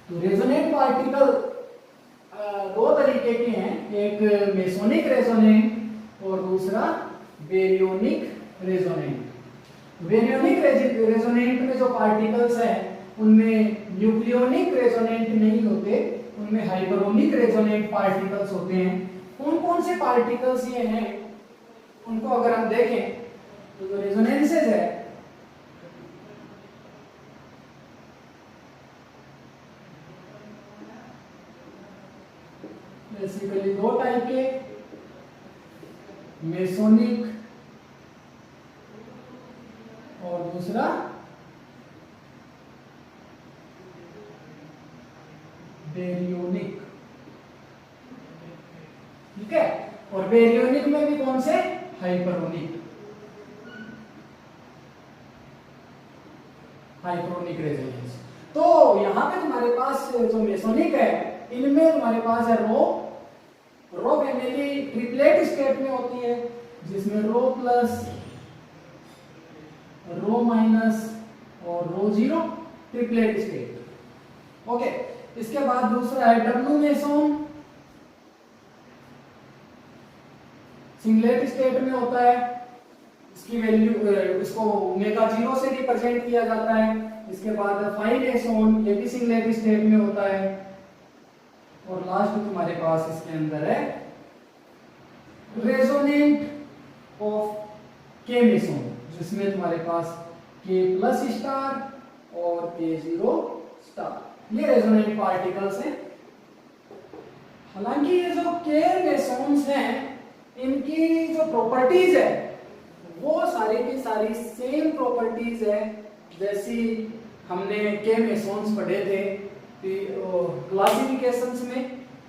तो रेजोनेंट पार्टिकल दो तरीके के हैं, एक मेसोनिक रेजोनेंट और दूसरा बेरियोनिक रेजोनेंट। बेरियोनिक रेजोनेंट में जो पार्टिकल्स हैं उनमें न्यूक्लियोनिक रेजोनेंट नहीं होते, उनमें हाइपरोनिक रेजोनेंट पार्टिकल्स होते हैं। कौन कौन से पार्टिकल्स ये हैं उनको अगर हम देखें तो जो रेजोनेंसेस है बेसिकली दो टाइप के, मेसोनिक और दूसरा बेरियोनिक, ठीक है। और बेरियोनिक में भी कौन से, हाइपरोनिक, हाइपरोनिक रेजोनेंस। तो यहां पे तुम्हारे पास जो मेसोनिक है इनमें तुम्हारे पास है रो, रो फैमिली ट्रिपलेट स्टेट में होती है जिसमें रो प्लस, रो माइनस और रो जीरो, ट्रिपलेट स्टेट। ओके, इसके बाद दूसरा है डब्ल्यू मेसोन, सिंगलेट स्टेट में होता है, इसकी वैल्यू इसको ओमेगा 0 से रिप्रेजेंट किया जाता है। इसके बाद फाइव मेसोन, ये भी सिंगलेट स्टेट में होता है। और लास्ट तुम्हारे पास इसके अंदर है रेजोनेंट ऑफ के मेसोन, जिसमें तुम्हारे पास के प्लस स्टार और के जीरो स्टार, ये रेजोनेंट पार्टिकल्स हैं। हालांकि ये जो के मेसोन्स हैं इनकी जो प्रॉपर्टीज है वो सारी की सारी सेम प्रॉपर्टीज है जैसी हमने के मेसोन्स पढ़े थे क्लासिफिकेशंस में।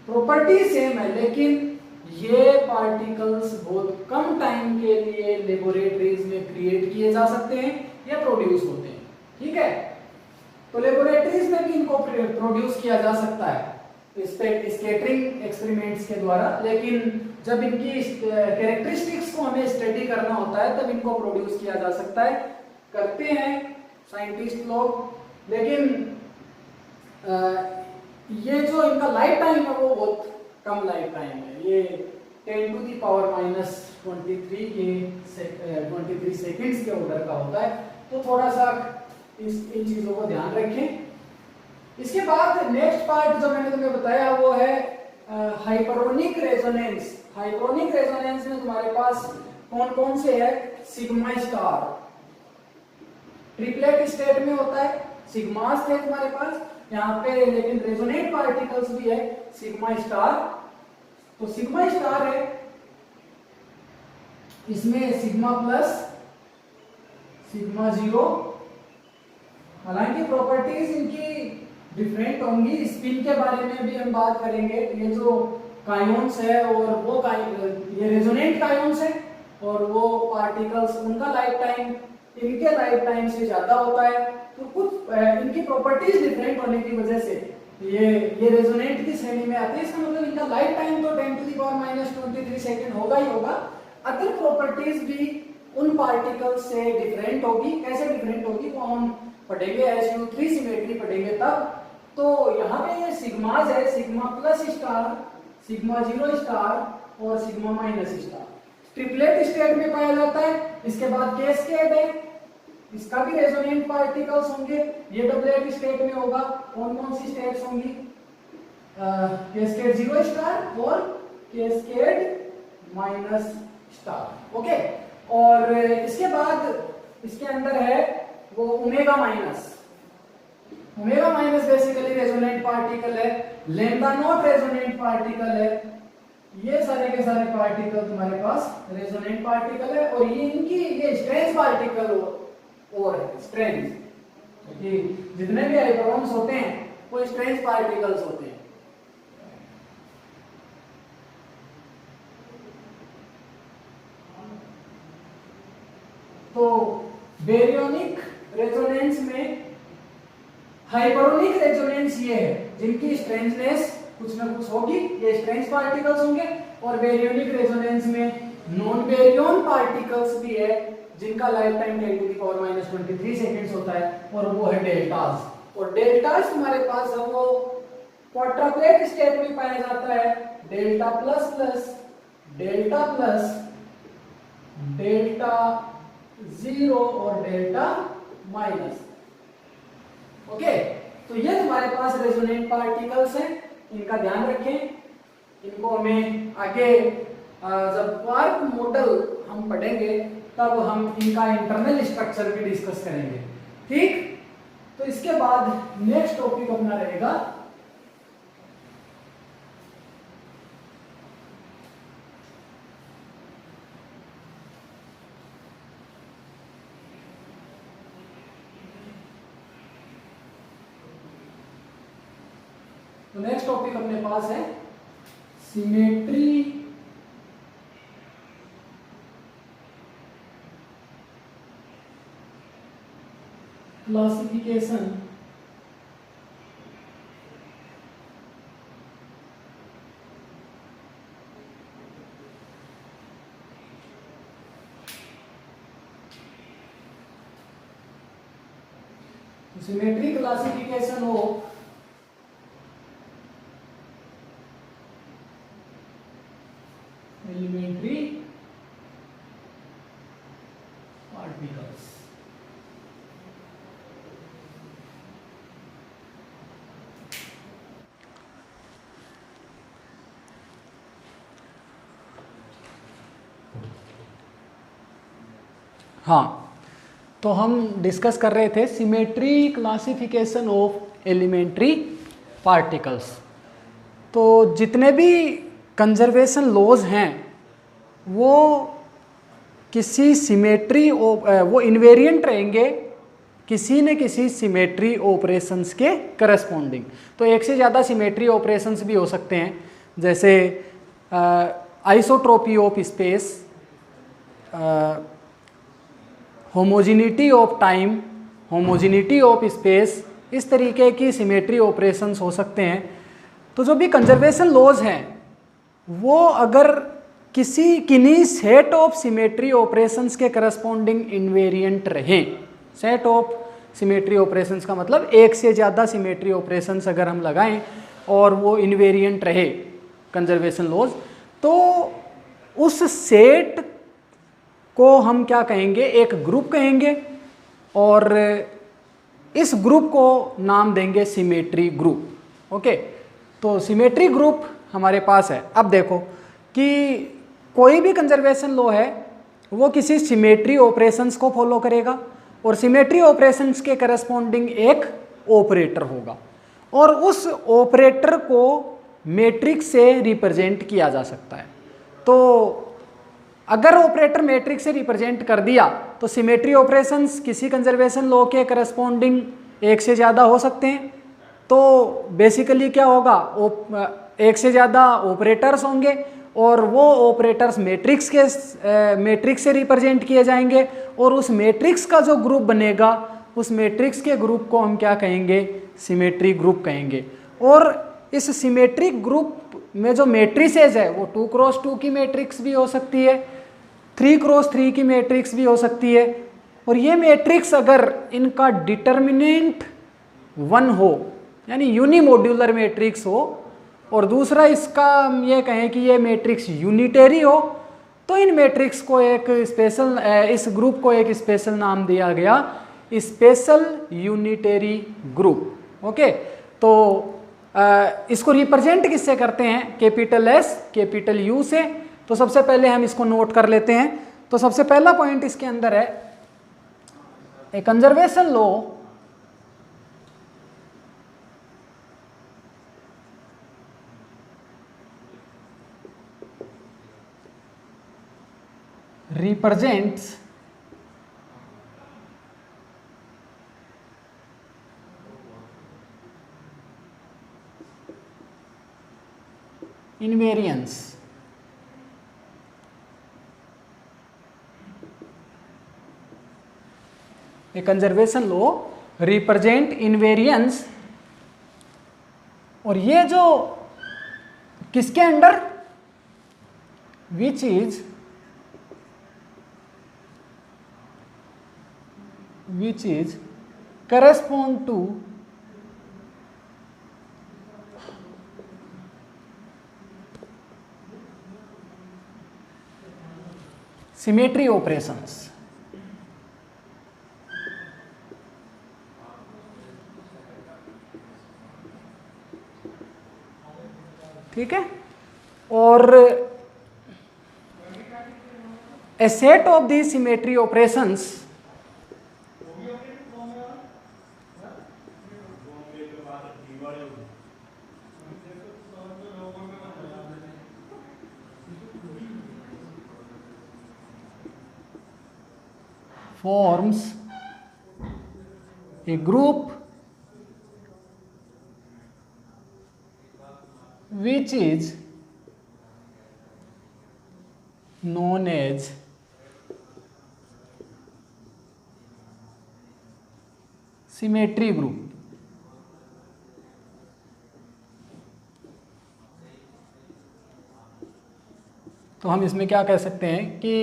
प्रॉपर्टी सेम है, लेकिन ये पार्टिकल्स बहुत कम टाइम के लिए लेबोरेटरीज में क्रिएट किए जा सकते हैं या प्रोड्यूस होते हैं, ठीक है। तो लेबोरेटरीज में भी इनको प्रोड्यूस किया जा सकता है स्कैटरिंग एक्सपेरिमेंट्स के द्वारा, लेकिन जब इनकी कैरेक्टरिस्टिक्स को हमें स्टडी करना होता है तब इनको प्रोड्यूस किया जा सकता है, करते हैं साइंटिस्ट लोग। लेकिन ये जो इनका लाइफ टाइम है वो बहुत कम लाइफ टाइम है, ये 10 to the power minus 23 seconds के ऑर्डर का होता है। तो थोड़ा सा इन चीजों को ध्यान रखें। इसके बाद नेक्स्ट पार्ट जो मैंने तुम्हें बताया वो है हाइपरोनिक रेजोनेंस। हाइपरोनिक रेजोनेंस में तुम्हारे पास कौन कौन से है, सिग्मा स्टार ट्रिपलेट स्टेट में होता है, सिग्मास है तुम्हारे पास यहाँ पे, लेकिन रेजोनेट पार्टिकल्स भी है सिग्मा स्टार। तो सिग्मा स्टार है, इसमें सिग्मा प्लस, सिग्मा जीरो। हालांकि प्रॉपर्टीज इनकी डिफरेंट होंगी, स्पिन के बारे में भी हम बात करेंगे। ये जो कायोन्स है और वो ये रेजोनेंट कायोन्स है और वो पार्टिकल्स उनका लाइफ टाइम इनके लाइफ टाइम से ज्यादा होता है। तो कुछ इनकी प्रॉपर्टीज डिफरेंट होने की वजह से ये रेजोनेंट की श्रेणी में आते हैं। इसका मतलब इनका लाइफ टाइम तो 10 to the power minus 23 second होगा ही होगा। अदर प्रॉपर्टीज भी उन पार्टिकल्स से डिफरेंट होगी। कैसे डिफरेंट होगी वो हम पढ़ेंगे, SU3 सिमेट्री पढ़ेंगे तब। तो यहाँ पे ये सिग्माज है, sigma plus star, sigma zero star और sigma minus star, triplet state में पाया जाता है। इसके बाद कैस्केड है, इसका भी रेजोनेंट पार्टिकल्स होंगे, ये डबलेट स्टेट में होगा। कौन कौन सी स्टेट्स होंगी, कैस्केड जीरो स्टार और कैस्केड माइनस स्टार, ओके। और इसके बाद इसके अंदर है वो omega minus. Omega minus basically resonant particle है, लैम्डा नॉट रेजोनेंट पार्टिकल है। ये सारे के सारे पार्टिकल तुम्हारे पास रेजोनेंट पार्टिकल है और ये इनकी ये स्ट्रेंज पार्टिकल और स्ट्रेंज, क्योंकि जितने भी हाइपरॉन्स होते हैं वो स्ट्रेंज पार्टिकल्स होते हैं। तो बेरियोनिक रेजोनेंस में हाइपरोनिक रेजोनेंस ये है जिनकी स्ट्रेंजनेस कुछ ना कुछ होगी, ये स्ट्रेंज पार्टिकल्स होंगे। और बेरियोनिक रेजोनेंस में नॉन बेरियन पार्टिकल्स भी है जिनका life time 10 to the power minus 23 seconds होता है और वो है डेल्टास। और डेल्टास तुम्हारे पास है वो क्वाड्रप्लेट स्टेट में पाया जाता है, delta plus plus, delta plus, delta zero और डेल्टा माइनस, ओके। तो ये तुम्हारे पास रेजोनेंट पार्टिकल्स हैं, इनका ध्यान रखें। इनको हमें आगे जब क्वार्क मॉडल हम पढ़ेंगे तब हम इनका इंटरनल स्ट्रक्चर भी डिस्कस करेंगे, ठीक। तो इसके बाद नेक्स्ट टॉपिक अपना रहेगा तो नेक्स्ट टॉपिक अपने पास है symmetry classification symmetry classification of elementary particles. हाँ, तो हम डिस्कस कर रहे थे symmetry classification of elementary particles. तो जितने भी कंजर्वेशन लॉज हैं वो किसी सिमेट्री वो इन्वेरिएंट रहेंगे किसी न किसी सिमेट्री ऑपरेशंस के करस्पॉन्डिंग। तो एक से ज़्यादा सिमेट्री ऑपरेशंस भी हो सकते हैं, जैसे isotropy of space, homogeneity of time, homogeneity of space, इस तरीके की सिमेट्री ऑपरेशंस हो सकते हैं। तो जो भी कंजर्वेशन लॉज हैं वो अगर किन्हीं सेट ऑफ सिमेट्री ऑपरेशंस के करस्पॉन्डिंग इन्वेरिएंट रहें, सेट ऑफ सिमेट्री ऑपरेशंस का मतलब एक से ज़्यादा सिमेट्री ऑपरेशंस अगर हम लगाएं और वो इन्वेरिएंट रहे कंजर्वेशन लॉज, तो उस सेट को हम क्या कहेंगे, एक ग्रुप कहेंगे और इस ग्रुप को नाम देंगे सिमेट्री ग्रुप। ओके, तो सिमेट्री ग्रुप हमारे पास है। अब देखो कि कोई भी कंजर्वेशन लॉ है वो किसी सिमेट्री ऑपरेशंस को फॉलो करेगा और सिमेट्री ऑपरेशंस के करस्पॉन्डिंग एक ऑपरेटर होगा और उस ऑपरेटर को मैट्रिक्स से रिप्रेजेंट किया जा सकता है। तो अगर ऑपरेटर मैट्रिक्स से रिप्रेजेंट कर दिया तो सिमेट्री ऑपरेशंस किसी कंजर्वेशन लॉ के करस्पॉन्डिंग एक से ज़्यादा हो सकते हैं। तो बेसिकली क्या होगा, एक से ज़्यादा ऑपरेटर्स होंगे और वो ऑपरेटर्स मैट्रिक्स से रिप्रेजेंट किए जाएंगे और उस मैट्रिक्स का जो ग्रुप बनेगा उस मैट्रिक्स के ग्रुप को हम क्या कहेंगे, सिमेट्री ग्रुप कहेंगे। और इस सिमेट्रिक ग्रुप में जो मैट्रिसेज है वो 2x2 की मैट्रिक्स भी हो सकती है, 3x3 की मैट्रिक्स भी हो सकती है। और ये मैट्रिक्स अगर इनका डिटर्मिनेंट 1 हो यानी यूनिमोड्यूलर मैट्रिक्स हो और दूसरा इसका हम ये कहें कि ये मैट्रिक्स यूनिटरी हो, तो इन मैट्रिक्स को एक स्पेशल, इस ग्रुप को एक स्पेशल नाम दिया गया, स्पेशल यूनिटरी ग्रुप। ओके, तो इसको रिप्रेजेंट किससे करते हैं, कैपिटल एस कैपिटल यू से। तो सबसे पहले हम इसको नोट कर लेते हैं। तो सबसे पहला पॉइंट इसके अंदर है, ए कंजर्वेशन लॉ represents invariance। ए कंजर्वेशन लॉ रिप्रेजेंट इनवेरियंस, और ये जो किसके under, which is correspond to symmetry operations। ठीक है, और a set of these symmetry operations forms a group which is known as symmetry group. तो हम इसमें क्या कह सकते हैं कि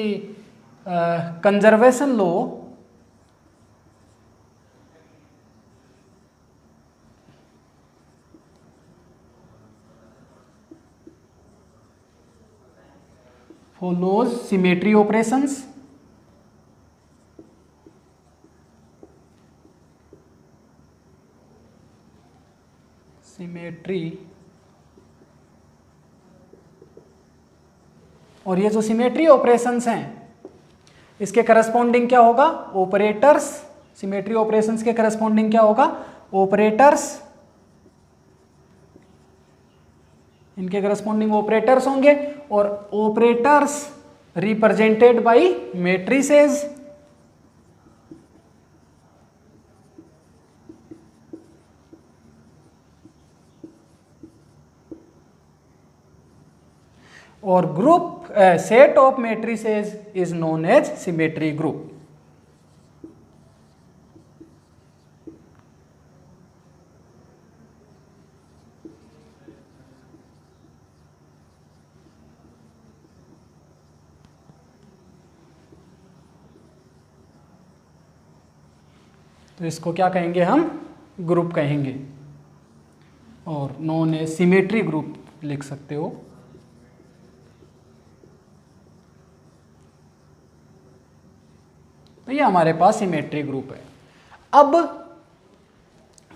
conservation law follows symmetry operations और ये जो सिमेट्री ऑपरेशंस हैं इसके करस्पॉन्डिंग क्या होगा, ऑपरेटर्स। सिमेट्री ऑपरेशंस के करस्पॉन्डिंग क्या होगा, ऑपरेटर्स। इनके करस्पॉन्डिंग ऑपरेटर्स होंगे और ऑपरेटर्स रिप्रेजेंटेड बाय मैट्रिसेस। और group set of matrices is known as symmetry group. तो इसको क्या कहेंगे हम, ग्रुप कहेंगे और नोन एज सिमेट्री ग्रुप लिख सकते हो। तो ये हमारे पास सिमेट्री ग्रुप है। अब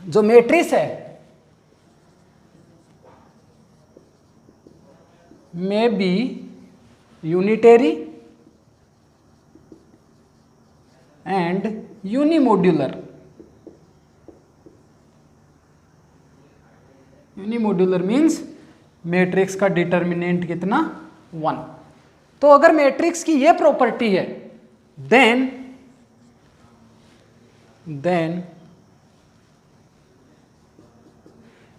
जो मैट्रिक्स है may be unitary and unimodular. Unimodular means matrix का डिटर्मिनेंट कितना, 1। तो अगर मैट्रिक्स की ये प्रॉपर्टी है then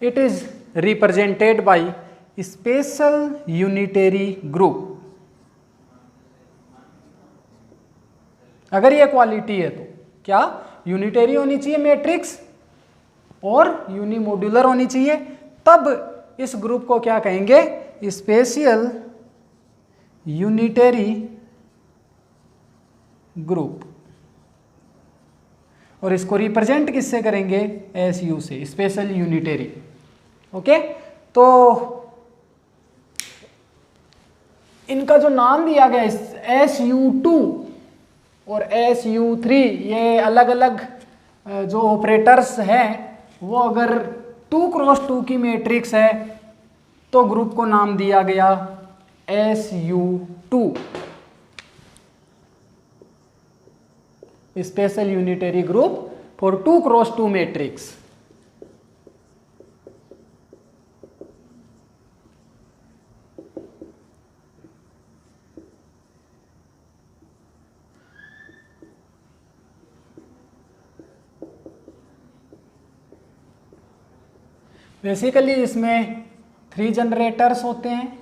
it is represented by special unitary group। अगर ये क्वालिटी है तो क्या, यूनिटरी होनी चाहिए मैट्रिक्स और यूनिमोड्यूलर होनी चाहिए, तब इस ग्रुप को क्या कहेंगे, स्पेशल यूनिटरी ग्रुप। और इसको रिप्रेजेंट किससे करेंगे, SU से, स्पेशल यूनिटरी। ओके, तो इनका जो नाम दिया गया SU2 और SU3, ये अलग अलग जो ऑपरेटर्स हैं वो अगर 2x2 की मैट्रिक्स है तो ग्रुप को नाम दिया गया SU2, special unitary group for 2x2 matrix. Basically इसमें 3 जनरेटर्स होते हैं।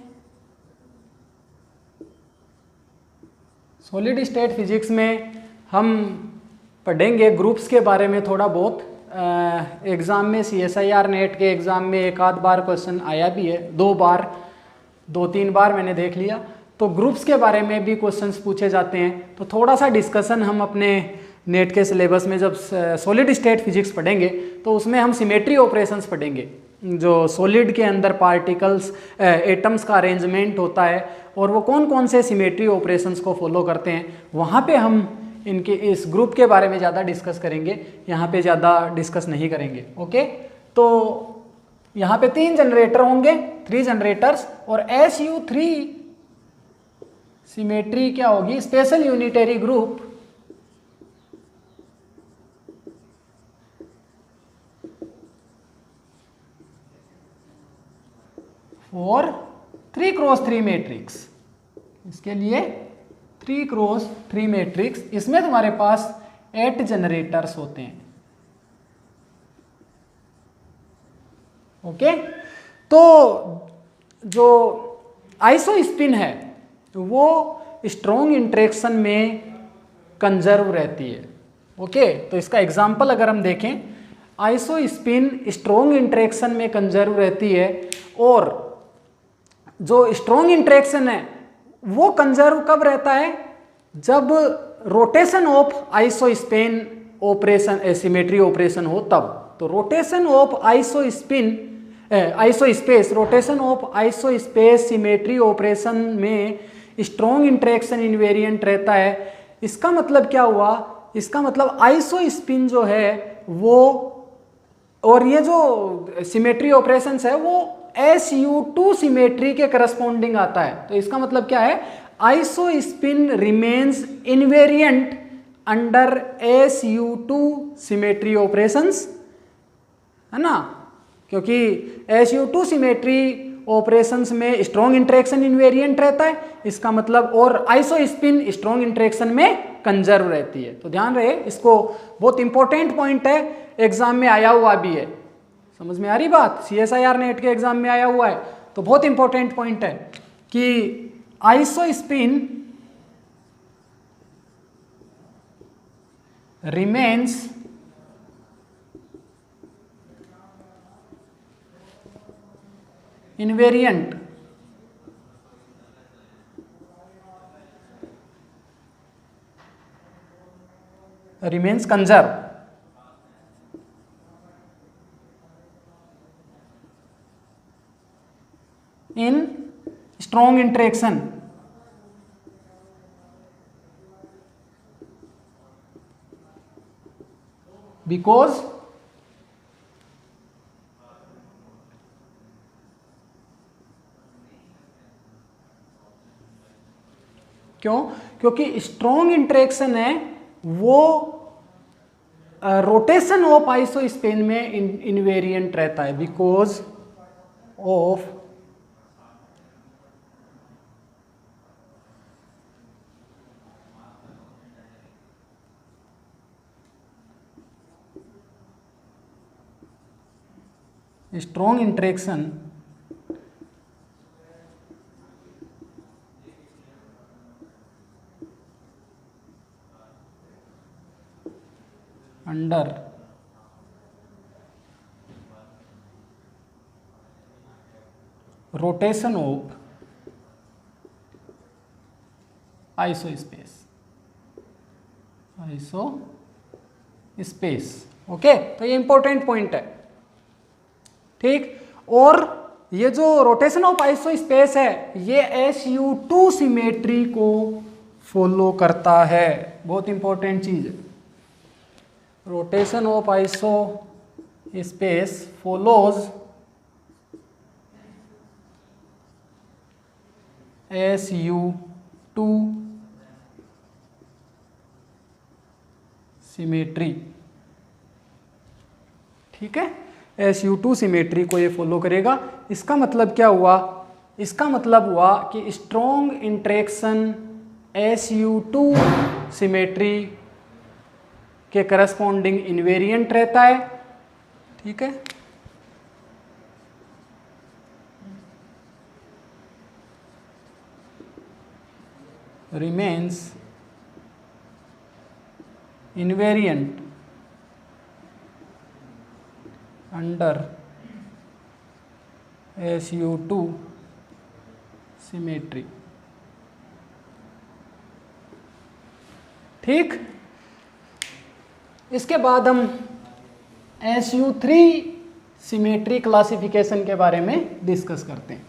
सॉलिड स्टेट फिजिक्स में हम पढ़ेंगे ग्रुप्स के बारे में थोड़ा बहुत। एग्ज़ाम में CSIR नेट के एग्ज़ाम में एक आध बार क्वेश्चन आया भी है, 2-3 बार मैंने देख लिया। तो ग्रुप्स के बारे में भी क्वेश्चंस पूछे जाते हैं। तो थोड़ा सा डिस्कशन हम अपने नेट के सिलेबस में जब सॉलिड स्टेट फिजिक्स पढ़ेंगे तो उसमें हम सिमेट्री ऑपरेशंस पढ़ेंगे, जो सॉलिड के अंदर पार्टिकल्स एटम्स का अरेंजमेंट होता है और वो कौन कौन से सिमेट्री ऑपरेशंस को फॉलो करते हैं। वहाँ पे हम इनके इस ग्रुप के बारे में ज़्यादा डिस्कस करेंगे, यहाँ पे ज़्यादा डिस्कस नहीं करेंगे। ओके, तो यहाँ पे 3 जनरेटर होंगे, 3 जनरेटर्स, और SU3 सिमेट्री क्या होगी, special unitary group for 3x3 matrix. इसके लिए 3x3 मैट्रिक्स, इसमें तुम्हारे पास 8 जनरेटर्स होते हैं। ओके, तो जो आइसो स्पिन है वो स्ट्रॉन्ग इंटरेक्शन में कंजर्व रहती है। ओके, तो इसका एग्जाम्पल अगर हम देखें, आइसो स्पिन स्ट्रॉन्ग इंटरेक्शन में कंजर्व रहती है, और जो स्ट्रॉन्ग इंटरेक्शन है वो कंजर्व कब रहता है, जब rotation of iso spin operation symmetry operation हो तब। तो rotation of iso space, rotation of iso space symmetry operation में स्ट्रॉन्ग इंटरेक्शन इनवेरिएंट रहता है। इसका मतलब क्या हुआ, इसका मतलब आइसो स्पिन जो है वो, और ये जो सिमेट्री ऑपरेशंस है वो SU2 सिमेट्री के करस्पॉन्डिंग आता है। तो इसका मतलब क्या है, iso spin remains invariant under SU2 symmetry operations, है ना, क्योंकि SU2 सिमेट्री ऑपरेशंस में स्ट्रॉन्ग इंटरेक्शन इनवेरिएंट रहता है, इसका मतलब, और आइसो स्पिन स्ट्रॉन्ग इंटरेक्शन में कंजर्व रहती है। तो ध्यान रहे, इसको बहुत इंपॉर्टेंट पॉइंट है, एग्जाम में आया हुआ भी है। समझ में आ रही बात, CSIR नेट के एग्जाम में आया हुआ है, तो बहुत इंपॉर्टेंट पॉइंट है कि iso spin remains invariant remains conserved in strong interaction because क्यों, क्योंकि स्ट्रॉन्ग इंटरेक्शन है वो रोटेशन ऑफ आइसो स्पिन में इनवेरिएंट रहता है, because of strong interaction under rotation of iso space. Okay, तो ये इंपॉर्टेंट पॉइंट है, ठीक। और ये जो रोटेशन ऑफ आइसो स्पेस है ये SU2 सिमेट्री को फॉलो करता है, बहुत इंपॉर्टेंट चीज है। Rotation of iso space follows SU2 symmetry, ठीक है, SU2 सिमेट्री को ये फॉलो करेगा। इसका मतलब क्या हुआ, इसका मतलब हुआ कि स्ट्रॉन्ग इंटरेक्शन SU2 सिमेट्री के करस्पॉन्डिंग इनवेरिएंट रहता है, ठीक है। Remains invariant under SU2 symmetry, ठीक। इसके बाद हम SU3 सिमेट्री क्लासिफिकेशन के बारे में डिस्कस करते हैं।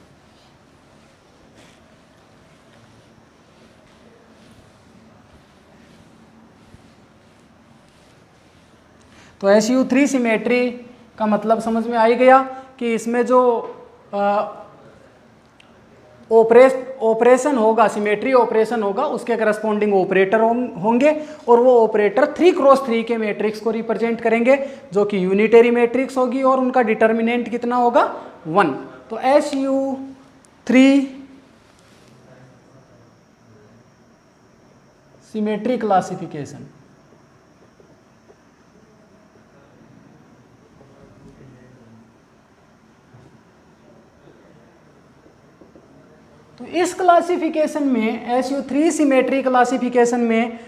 तो SU3 सिमेट्री का मतलब समझ में आ ही गया कि इसमें जो ऑपरेशन होगा, सिमेट्री ऑपरेशन होगा, उसके करस्पॉन्डिंग ऑपरेटर होंगे, और वो ऑपरेटर 3x3 के मैट्रिक्स को रिप्रेजेंट करेंगे, जो कि यूनिटरी मैट्रिक्स होगी, और उनका डिटर्मिनेंट कितना होगा, 1। तो SU3 सिमेट्री क्लासिफिकेशन, तो इस क्लासिफिकेशन में SU3 सिमेट्री क्लासिफिकेशन में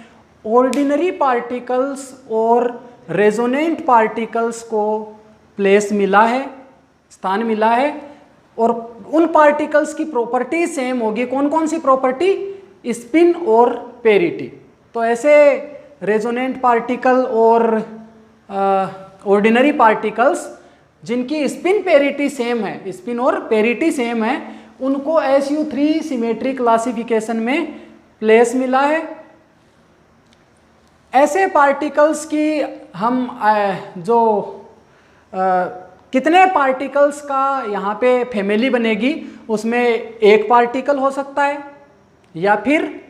ऑर्डिनरी पार्टिकल्स और रेजोनेंट पार्टिकल्स को प्लेस मिला है, स्थान मिला है, और उन पार्टिकल्स की प्रॉपर्टी सेम होगी। कौन कौन सी प्रॉपर्टी? स्पिन और पेरिटी। तो ऐसे रेजोनेंट पार्टिकल और ऑर्डिनरी पार्टिकल्स जिनकी स्पिन पेरिटी सेम है, स्पिन और पेरिटी सेम है, उनको SU3 सिमेट्री क्लासिफिकेशन में प्लेस मिला है। ऐसे पार्टिकल्स की हम कितने पार्टिकल्स का यहाँ पे फैमिली बनेगी, उसमें एक पार्टिकल हो सकता है, या फिर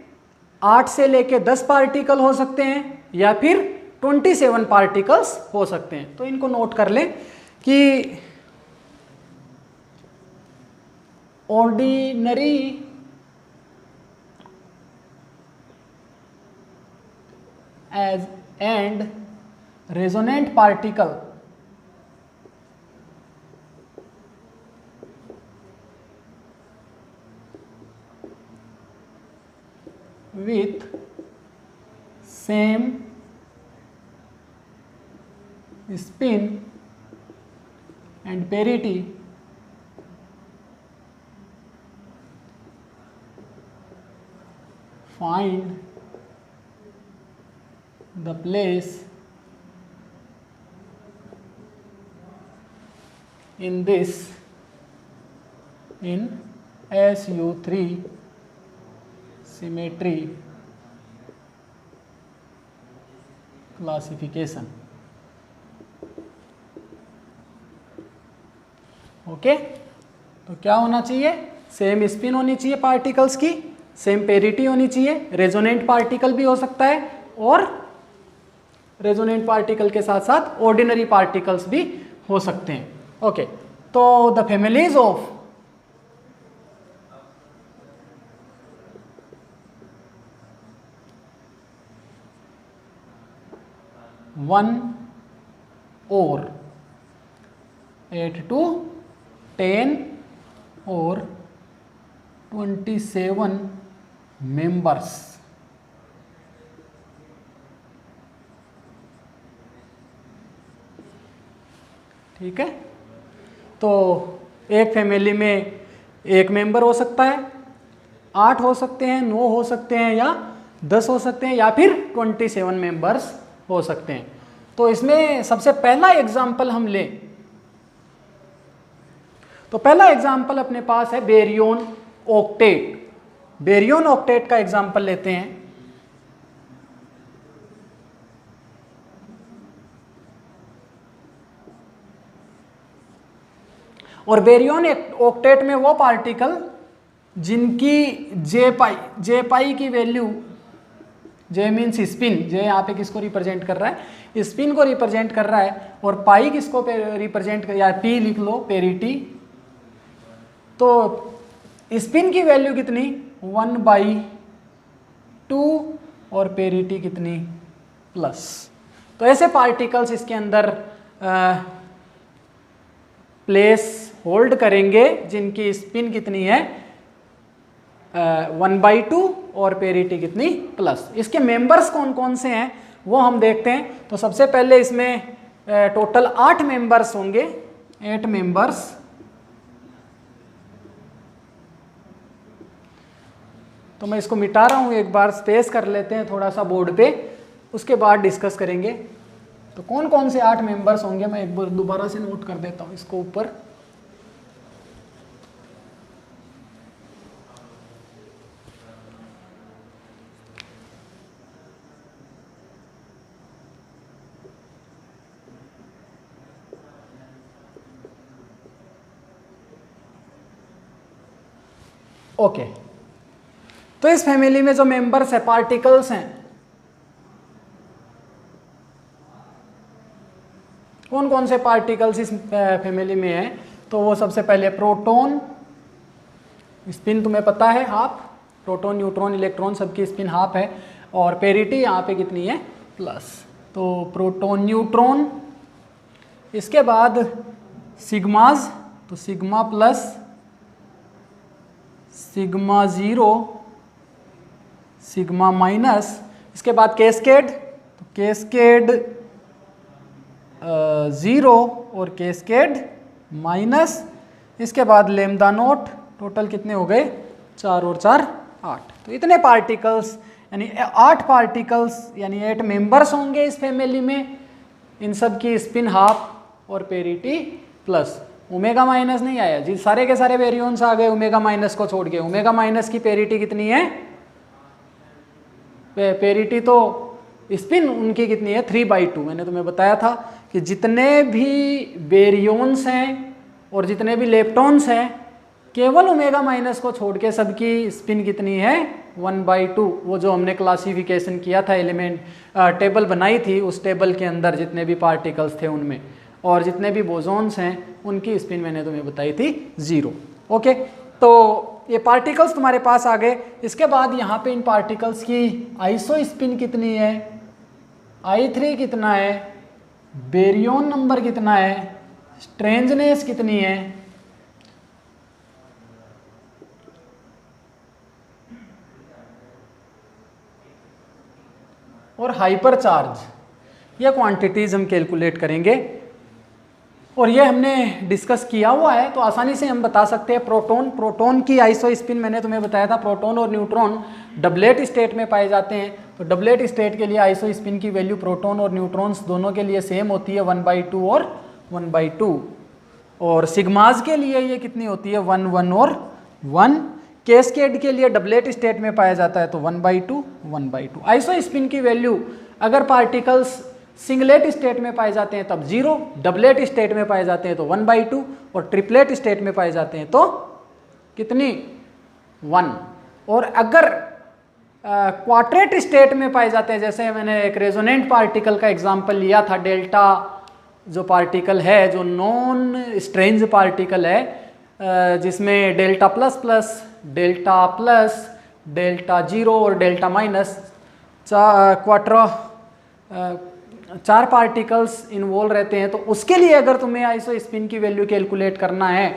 8 से लेके 10 पार्टिकल हो सकते हैं, या फिर 27 पार्टिकल्स हो सकते हैं। तो इनको नोट कर लें कि ordinary and resonant particle with same spin and parity find the place in SU3 symmetry classification. Okay, तो क्या होना चाहिए? सेम स्पिन होनी चाहिए पार्टिकल्स की, सेम पेरिटी होनी चाहिए, रेजोनेंट पार्टिकल भी हो सकता है, और रेजोनेंट पार्टिकल के साथ साथ ऑर्डिनरी पार्टिकल्स भी हो सकते हैं। ओके, तो द फैमिलीज ऑफ वन और 8 to 10 और 27 मेंबर्स। ठीक है, तो एक फैमिली में एक मेंबर हो सकता है, 8 हो सकते हैं, 9 हो सकते हैं, या 10 हो सकते हैं, या फिर 27 मेंबर्स हो सकते हैं। तो इसमें सबसे पहला एग्जाम्पल हम लें, तो पहला एग्जाम्पल अपने पास है बेरियन ऑक्टेट। बेरियन ऑक्टेट का एग्जाम्पल लेते हैं। और बेरियन ऑक्टेट में वो पार्टिकल जिनकी जे पाई की वैल्यू, जे मीन्स स्पिन, जे यहाँ पे किसको रिप्रेजेंट कर रहा है? स्पिन को रिप्रेजेंट कर रहा है, और पाई किसको रिप्रेजेंट कर, या पी लिख लो, पेरिटी। तो स्पिन की वैल्यू कितनी? 1/2, और पेरिटी कितनी? प्लस। तो ऐसे पार्टिकल्स इसके अंदर प्लेस होल्ड करेंगे जिनकी स्पिन कितनी है? 1/2 और पेरिटी कितनी? प्लस। इसके मेंबर्स कौन कौन से हैं वो हम देखते हैं। तो सबसे पहले इसमें टोटल 8 मेंबर्स होंगे, 8 मेंबर्स। तो मैं इसको मिटा रहा हूँ, एक बार स्पेस कर लेते हैं थोड़ा सा बोर्ड पे, उसके बाद डिस्कस करेंगे। तो कौन कौन से 8 मेंबर्स होंगे, मैं एक बार दोबारा से नोट कर देता हूँ इसको ऊपर। ओके, तो इस फैमिली में जो मेंबर्स है, पार्टिकल्स हैं, कौन कौन से पार्टिकल्स इस फैमिली में हैं? तो वो सबसे पहले प्रोटॉन, स्पिन तुम्हें पता है हाफ, प्रोटॉन, न्यूट्रॉन, इलेक्ट्रॉन सबकी स्पिन हाफ है, और पेरिटी यहाँ पे कितनी है? प्लस। तो प्रोटॉन, न्यूट्रॉन, इसके बाद सिग्माज, तो sigma plus sigma zero, sigma minus, इसके बाद कैस्केड, तो कैस्केड ज़ीरो और कैस्केड माइनस, इसके बाद लेमदा नोट, टोटल कितने हो गए 4 और 4 8। तो इतने पार्टिकल्स यानी 8 पार्टिकल्स यानी 8 मेंबर्स होंगे इस फैमिली में। इन सब की स्पिन हाफ और पेरिटी प्लस। ओमेगा माइनस नहीं आया जी, सारे के सारे वेरियोन्स आ गए ओमेगा माइनस को छोड़ के। ओमेगा माइनस की पेरिटी कितनी है, पेरिटी तो स्पिन उनकी कितनी है 3/2। मैंने तुम्हें बताया था कि जितने भी बेरियोन्स हैं और जितने भी लेप्टॉन्स हैं, केवल ओमेगा माइनस को छोड़ के सबकी स्पिन कितनी है 1/2। वो जो हमने क्लासिफिकेशन किया था, एलिमेंट टेबल बनाई थी, उस टेबल के अंदर जितने भी पार्टिकल्स थे उनमें और जितने भी बोसॉन्स हैं उनकी स्पिन मैंने तुम्हें बताई थी 0। ओके, तो ये पार्टिकल्स तुम्हारे पास आ गए। इसके बाद यहाँ पे इन पार्टिकल्स की आइसो स्पिन कितनी है, I3 कितना है, बेरियन नंबर कितना है, स्ट्रेंजनेस कितनी है, और हाइपर चार्ज, ये क्वांटिटीज हम कैलकुलेट करेंगे और ये हमने डिस्कस किया हुआ है। तो आसानी से हम बता सकते हैं प्रोटॉन की आइसो स्पिन मैंने तुम्हें बताया था, प्रोटॉन और न्यूट्रॉन डबलेट स्टेट में पाए जाते हैं। तो डबलेट स्टेट के लिए आइसो स्पिन की वैल्यू प्रोटॉन और न्यूट्रॉन्स दोनों के लिए सेम होती है 1/2 और 1/2। और सिग्माज के लिए ये कितनी होती है 1 1 और 1। कैस्केड के लिए डबलेट स्टेट में पाया जाता है तो 1/2 1/2। आइसो स्पिन की वैल्यू अगर पार्टिकल्स सिंगलेट स्टेट में पाए जाते हैं तब 0, डबलेट स्टेट में पाए जाते हैं तो 1/2 और ट्रिपलेट स्टेट में पाए जाते हैं तो कितनी 1। और अगर क्वाड्रेट स्टेट में पाए जाते हैं, जैसे मैंने एक रेजोनेंट पार्टिकल का एग्जांपल लिया था, डेल्टा जो पार्टिकल है, जो नॉन स्ट्रेंज पार्टिकल है, जिसमें delta plus plus, delta plus, delta 0 और डेल्टा माइनस चार पार्टिकल्स इन्वॉल्व रहते हैं। तो उसके लिए अगर तुम्हें आइसो स्पिन की वैल्यू कैलकुलेट करना है,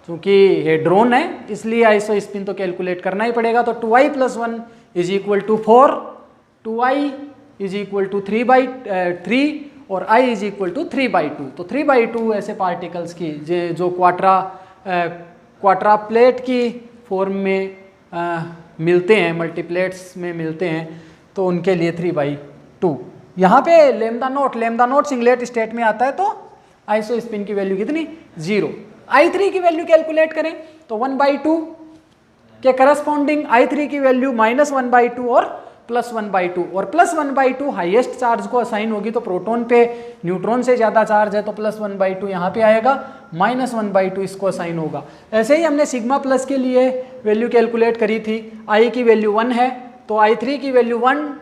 क्योंकि हेड्रोन है इसलिए आइसो स्पिन तो कैलकुलेट करना ही पड़ेगा। तो 2i + 1 = 4, 2i = 3/3 और i = 3/2। तो 3/2 ऐसे पार्टिकल्स की जो क्वाड्रा प्लेट की फॉर्म में मिलते हैं, मल्टीप्लेट्स में मिलते हैं, तो उनके लिए 3/2। यहाँ पे लेमदा नोट सिंगलेट स्टेट में आता है तो आइसो स्पिन की वैल्यू कितनी 0। I3 की वैल्यू कैलकुलेट करें तो 1/2 के करस्पॉन्डिंग I3 की वैल्यू -1/2 और +1/2। और +1/2 हाईएस्ट चार्ज को असाइन होगी, तो प्रोटॉन पे न्यूट्रॉन से ज़्यादा चार्ज है तो +1/2 यहाँ पे आएगा, -1/2 इसको असाइन होगा। ऐसे ही हमने सिग्मा प्लस के लिए वैल्यू कैलकुलेट करी थी। I की वैल्यू 1 है तो I3 की वैल्यू 1,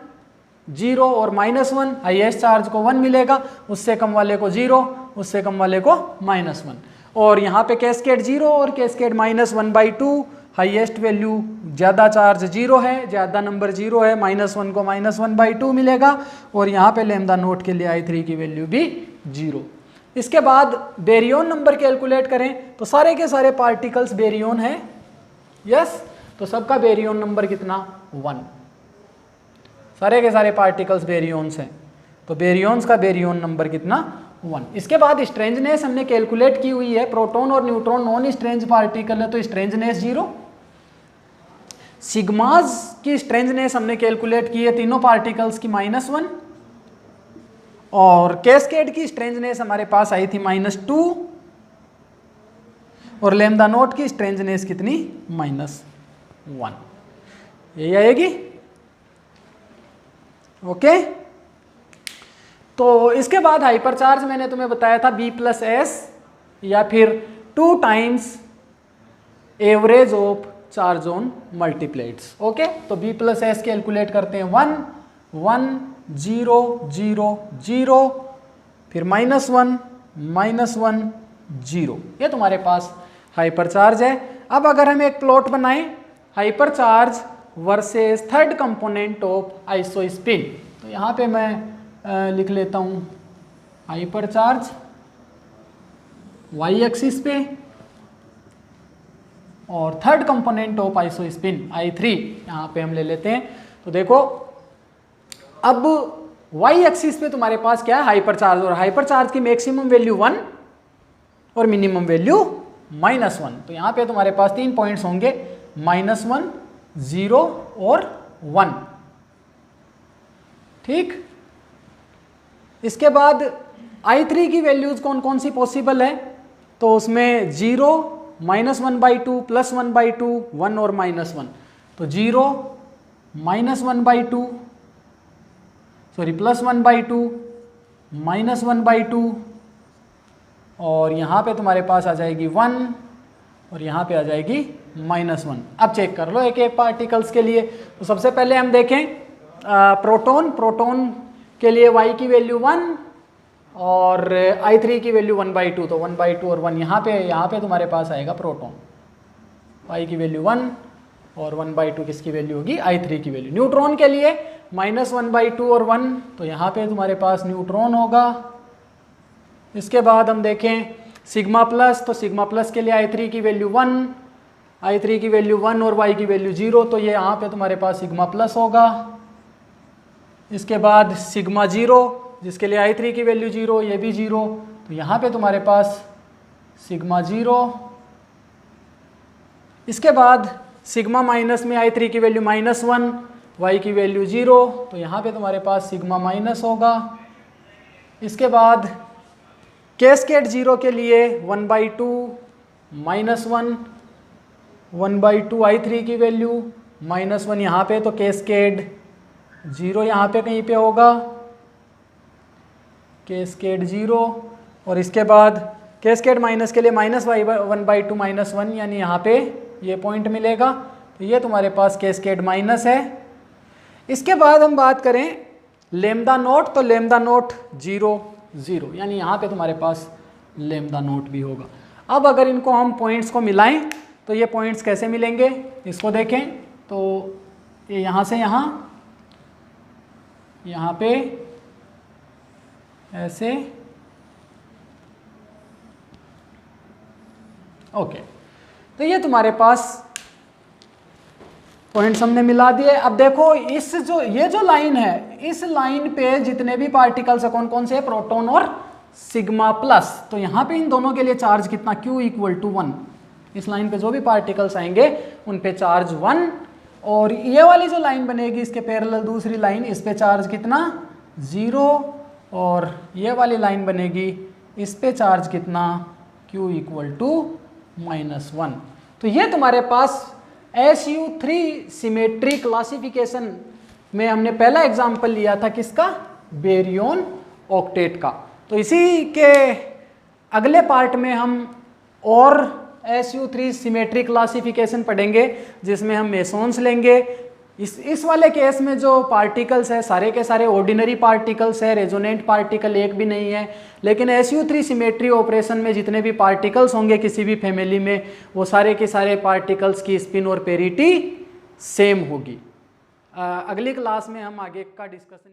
0 और -1, हाईएस्ट चार्ज को 1 मिलेगा, उससे कम वाले को 0, उससे कम वाले को -1। और यहाँ पे कैस्केड 0 और कैस्केड -1/2, हाईएस्ट वैल्यू, ज़्यादा चार्ज 0 है, ज़्यादा नंबर 0 है, -1 को -1/2 मिलेगा। और यहाँ पे लेमदा नोट के लिए I3 की वैल्यू भी 0। इसके बाद बेरियन नंबर कैलकुलेट करें तो सारे के सारे पार्टिकल्स बेरियन है, यस, तो सबका बेरियन नंबर कितना 1। सारे के सारे पार्टिकल्स बेरियंस हैं तो बेरियंस का बेरियन नंबर कितना 1। इसके बाद स्ट्रेंजनेस हमने कैलकुलेट की हुई है। प्रोटॉन और न्यूट्रॉन नॉन स्ट्रेंज पार्टिकल है तो स्ट्रेंजनेस 0। सिग्माज की स्ट्रेंजनेस हमने कैलकुलेट की है तीनों पार्टिकल्स की -1। और कैस्केड की स्ट्रेंजनेस हमारे पास आई थी -2 और लेमदा नोट की स्ट्रेंजनेस कितनी -1। यही आएगी, ओके। तो इसके बाद हाइपर चार्ज मैंने तुम्हें बताया था B+S या फिर 2 times average of charge on multiplets. Okay, तो B+S कैलकुलेट करते हैं 1 1 0 0 0, फिर -1 -1 0। ये तुम्हारे पास हाइपर चार्ज है। अब अगर हम एक प्लॉट बनाएं hyper charge versus third component of iso spin, तो यहाँ पे मैं लिख लेता हूँ हाइपर चार्ज y एक्सिस पे और third component of isospin I3 यहाँ पे हम ले लेते हैं। तो देखो अब वाई एक्सिस पे तुम्हारे पास क्या है, हाइपर चार्ज, और हाइपर चार्ज की मैक्सिमम वैल्यू 1 और मिनिमम वैल्यू -1। तो यहाँ पे तुम्हारे पास 3 पॉइंट्स होंगे, -1, 0 और 1। ठीक, इसके बाद I3 की वैल्यूज कौन कौन सी पॉसिबल है, तो उसमें 0, -1/2, +1/2, 1 और -1। तो 0, -1/2, सॉरी +1/2, -1/2, और यहाँ पे तुम्हारे पास आ जाएगी 1 और यहाँ पे आ जाएगी -1। अब चेक कर लो एक एक पार्टिकल्स के लिए। तो सबसे पहले हम देखें प्रोटॉन के लिए y की वैल्यू 1 और I3 की वैल्यू 1/2। तो 1/2 और 1 यहाँ पे तुम्हारे पास आएगा प्रोटॉन, y की वैल्यू 1 और 1/2 किसकी वैल्यू होगी, I3 की वैल्यू। न्यूट्रॉन के लिए -1/2 और 1, तो यहाँ पे तुम्हारे पास न्यूट्रॉन होगा। इसके बाद हम देखें सिग्मा प्लस, तो सिग्मा प्लस के लिए I3 की वैल्यू 1, I3 की वैल्यू 1 और y की वैल्यू 0, तो ये यहाँ पे तुम्हारे पास सिग्मा प्लस होगा। इसके बाद सिग्मा 0 जिसके लिए I3 की वैल्यू 0, ये भी 0, तो यहाँ पे तुम्हारे पास सिग्मा 0। इसके बाद सिग्मा माइनस में I3 की वैल्यू -1, y की वैल्यू 0, तो यहाँ पे तुम्हारे पास सिग्मा माइनस होगा। इसके बाद कैस्केड 0 के लिए 1/2, -1, 1/2 I3 की वैल्यू, -1 यहाँ पे, तो कैस्केड 0 यहाँ पे कहीं पे होगा, कैस्केड 0। और इसके बाद कैस्केड माइनस के लिए -1/2 -1, यानी यहाँ पे ये पॉइंट मिलेगा। तो ये तुम्हारे पास कैस्केड माइनस है। इसके बाद हम बात करें लेमदा नोट, तो लेमदा नोट 0 0, यानी यहाँ पे तुम्हारे पास लेमदा नोट भी होगा। अब अगर इनको हम पॉइंट्स को मिलाएं तो ये पॉइंट्स कैसे मिलेंगे, इसको देखें। तो ये यहाँ से यहाँ पे ऐसे, ओके, तो ये तुम्हारे पास पॉइंट्स हमने मिला दिए। अब देखो ये जो लाइन है, इस लाइन पे जितने भी पार्टिकल्स है कौन कौन से, प्रोटॉन और सिग्मा प्लस, तो यहाँ पे इन दोनों के लिए चार्ज कितना, Q = 1। इस लाइन पे जो भी पार्टिकल्स आएंगे उन पे चार्ज 1, और ये वाली जो लाइन बनेगी इसके पैरेलल दूसरी लाइन, इस पे चार्ज कितना, 0, और ये वाली लाइन बनेगी इस पे चार्ज कितना, Q = -1। तो ये तुम्हारे पास SU3 सिमेट्री क्लासिफिकेशन में हमने पहला एग्जाम्पल लिया था किसका, बेरियन ऑक्टेट का। तो इसी के अगले पार्ट में हम और SU3 सिमेट्री क्लासिफिकेशन पढ़ेंगे, जिसमें हम मेसोन्स लेंगे। इस वाले केस में जो पार्टिकल्स है सारे के सारे ऑर्डिनरी पार्टिकल्स है, रेजोनेंट पार्टिकल एक भी नहीं है। लेकिन SU3 सिमेट्री ऑपरेशन में जितने भी पार्टिकल्स होंगे किसी भी फैमिली में, वो सारे के सारे पार्टिकल्स की स्पिन और पेरिटी सेम होगी। अगली क्लास में हम आगे का डिस्कशन